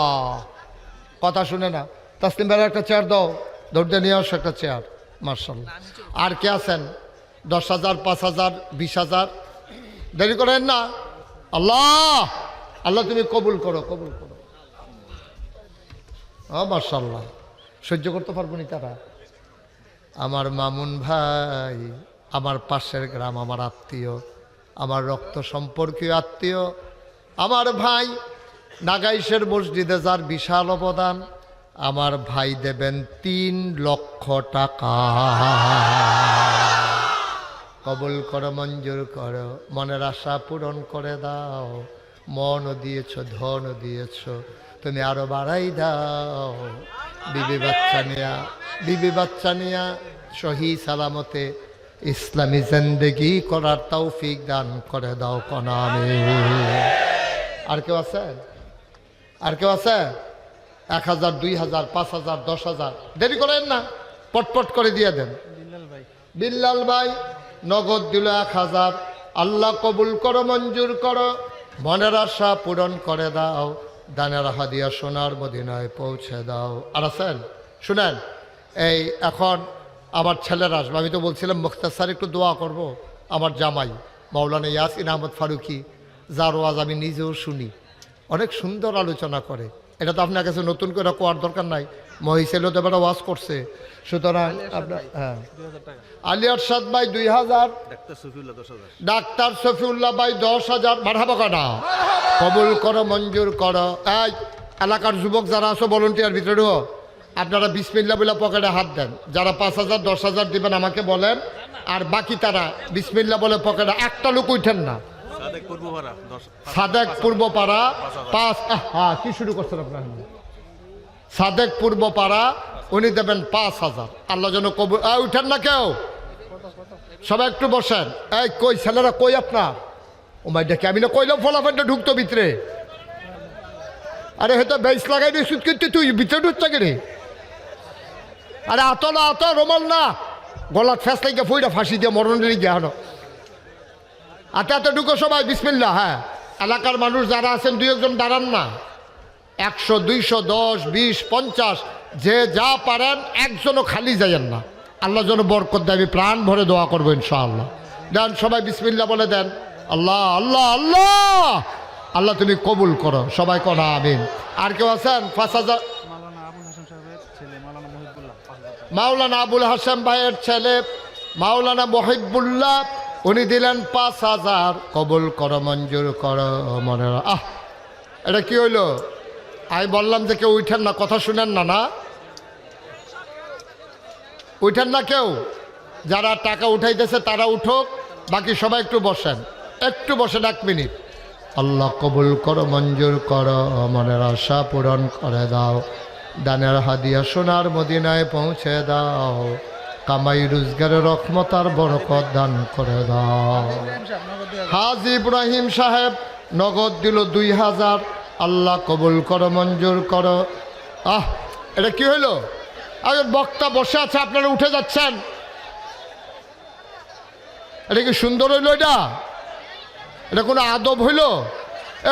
কথা শুনে না। তাসলিম ভাইয়ের একটা চেয়ার দাও, দৌড়তে নিয়ে আসো একটা চেয়ার। মাশাআল্লাহ। আর কে আছেন? 10,000, 5,000, 20,000। দেরি করেন না। আল্লাহ আল্লাহ তুমি কবুল করো, কবুল করো। মাশাআল্লাহ, সহ্য করতে পারবো নি তারা। আমার মামুন ভাই, আমার পাশের গ্রাম, আমার আত্মীয়, আমার রক্ত সম্পর্কীয় আত্মীয়, আমার ভাই, নাগাইশের মসজিদে যার বিশাল অবদান, আমার ভাই দেবেন 3 লক্ষ টাকা। কবুল করো, মঞ্জুর করো, মনের আশা পূরণ করে দাও। মনও দিয়েছ, ধনও দিয়েছ, তুমি আরো বাড়াই দাও। বিবি বাচ্চা নিয়া সহি সালামতে ইসলামী জিন্দেগি করার তৌফিক দান করে দাও কোন আমিন। আর কেউ আছে? আর কেউ আছে? 1,000, 2,000, 5,000, 10,000। দেরি করেন না, পটপট করে দিয়ে দেন। বিল্লাল ভাই নগদ দিল 1,000। আল্লাহ কবুল করো, মঞ্জুর করো, মনের আশা পূরণ করে দাও, দানের হাদিয়া সোনার মদিনায় পৌঁছে দাও। আর আছেন? শুনেন, এই এখন আমার ছেলেরা আসবে। আমি তো বলছিলাম মুখতাসার একটু দোয়া করব। আমার জামাই মাওলানা ইয়াসিন আহমদ ফারুকি, যার ওয়াজ আমি নিজেও শুনি, অনেক সুন্দর আলোচনা করে। এটা তো আপনার কাছে নতুন করে কোয়ার দরকার নাই। মহিষেলও তো বেটা ওয়াজ করছে, সুতরাং আপনার হ্যাঁ আলী আরশাদ ভাই 2000, ডাক্তার শফিউল্লাহ ভাই 10,000। মারহাবা কাটা কবুল করো, মঞ্জুর করো। এই এলাকার যুবক যারা আছো ভলান্টিয়ার ভিতরে আপনারা বিসমিল্লাহ বলে পকেটে হাত দেন। যারা 5,000 10,000 দিবেন আমাকে বলেন, আর বাকি তারা বিসমিল্লাহ বলে পকেটে। একটা লোক উঠেন না। সাদেক পূর্বপাড়া 5, হ্যাঁ কি শুরু করছেন আপনার? সাদেক পূর্বপাড়া উনি দেবেন 5,000। আল্লাহ যেন কবুল। উঠেন না কেউ, সবাই একটু বসেন। এই কই ছেলেরা কই আপনার? ও মাই ডেকে আমি না কইলাম ফলাফলটা ঢুকতো ভিতরে। আরে হয়তো বেশ লাগাই দিস কিন্তু তুই ভিতরে ঢুকছে কে রে? আরে আতলা আত রোমাল না, গলার ফেস লাগে ফইটা ফাঁসি দিয়ে মরণের গিয়ে হানো। আতে আতে ঢুকো সবাই বিসমিল্লাহ। হ্যাঁ এলাকার মানুষ যারা আছেন 2-1 দাঁড়ান না। 100 200 10 20 50 যে যা পারেন, একজনও খালি যাইয়েন না। আল্লাহ যেন বরকত দেয়, আমি প্রাণ ভরে দোয়া করবো ইনশাআল্লাহ। দেন সবাই বিসমিল্লাহ বলে দেন। আল্লাহ আল্লাহ আল্লাহ আল্লাহ তুমি কবুল করো, সবাই কোন আমিন। আর কেউ আছেন? 5,000। মাওলানা আবুল হাসেম ভাইয়ের ছেলে মাওলানা মহিবুল্লাহ, উনি দিলেন 5,000। কবুল করো, মঞ্জুর করো। মনে এটা কি হইল? আমি বললাম যে কেউ উঠেন না, কথা শুনেন না। না উঠেন না কেউ। যারা টাকা উঠাইতেছে তারা উঠুক, বাকি সবাই একটু বসেন, একটু বসেন 1 মিনিট। আল্লাহ কবুল করো, মঞ্জুর করো, মনের আশা পূরণ করে দাও, দানের হাদিয়া সোনার মদিনায় পৌঁছে দাও, কামাই রোজগারের রহমত আর বরকত দান করে দাও। হাজি ইব্রাহিম সাহেব নগদ দিল 2,000। আল্লাহ কবুল করো, মঞ্জুর করো। এটা কি হইল? আগে বক্তা বসে আছে, আপনারা উঠে যাচ্ছেন। এটা কি সুন্দর হইল? এটা কোনো আদব হইল?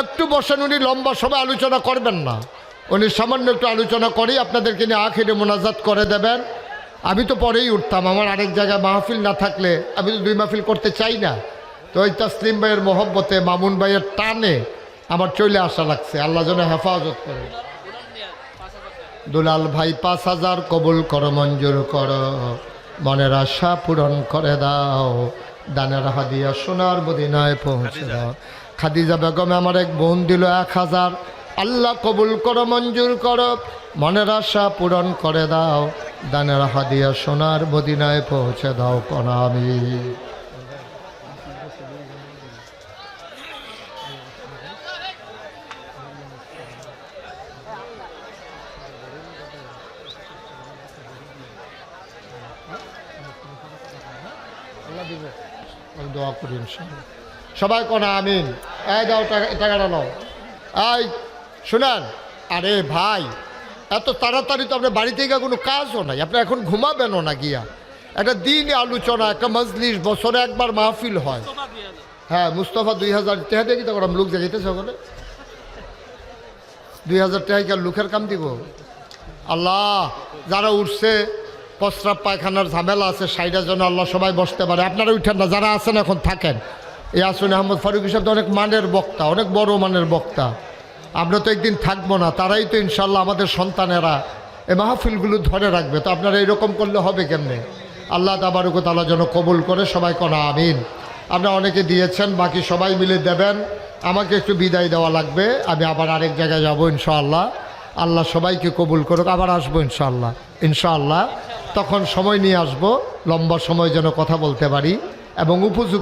একটু বসেন। উনি লম্বা সময় আলোচনা করবেন না, উনি সামান্য একটু আলোচনা করেই আপনাদেরকে নিয়ে আখিরে মোনাজাত করে দেবেন। আমি তো পরেই উঠতাম, আমার আরেক জায়গায় মাহফিল না থাকলে আমি তো 2 মাহফিল করতে চাই না। তো ওই তাসলিম ভাইয়ের মহব্বতে, মামুন ভাইয়ের টানে আমার চলে আসা লাগছে। আল্লাহ যেন হেফাজত করে। দুলাল ভাই 5,000। কবুল করো, মঞ্জুর করো, মনের আশা পূরণ করে দাও, দানের হাদিয়া সোনার মদিনায় পৌঁছে দাও। খাদিজা বেগমে আমার এক বোন দিল 1,000। আল্লাহ কবুল করো, মঞ্জুর করো, মনের আশা পূরণ করে দাও, দানের হাদিয়া সোনার মদিনায় পৌঁছে দাও। কোন আমিন। দোয়া করি ইনশাআল্লাহ। সবাই কোন আমিন। এই দাও টাকাটা নাও। এই শুনেন, আরে ভাই এত তাড়াতাড়ি তো আপনার বাড়ি থেকে কোনো কাজও নাই, আপনি এখন ঘুমাবেনও না গিয়া। একটা দিনে আলোচনা, একটা মজলিস, বছরে একবার মাহফিল হয়। হ্যাঁ মুস্তফা 2,000 টাকা দিয়ে কি তো করাম? লোক জাগাইতেছে ওখানে 2,000 টাকা লোকের কাম দিব। আল্লাহ যারা উঠছে, প্রস্রাব পায়খানার ঝামেলা আছে, 60 জন আল্লাহ সবাই বসতে পারে। আপনারা উঠেন না, যারা আছেন এখন থাকেন। এই আসুন আহমদ ফারুক সাহেব তো অনেক মানের বক্তা, অনেক বড় মানের বক্তা। আমরা তো একদিন থাকবো না, তারাই তো ইনশাল্লাহ আমাদের সন্তানেরা এই মাহফিলগুলো ধরে রাখবে। তো আপনারা এরকম করলে হবে কেমনে? আল্লাহ তাবারক তাআলা যেন কবুল করে, সবাই কোন আমিন। আপনারা অনেকে দিয়েছেন, বাকি সবাই মিলে দেবেন। আমাকে একটু বিদায় দেওয়া লাগবে, আমি আবার আরেক জায়গায় যাবো ইনশাআল্লাহ। আল্লাহ সবাইকে কবুল করুক। আবার আসবো ইনশাআল্লাহ। ইনশাআল্লাহ তখন সময় নিয়ে আসবো, লম্বা সময় যেন কথা বলতে পারি এবং উপযুক্ত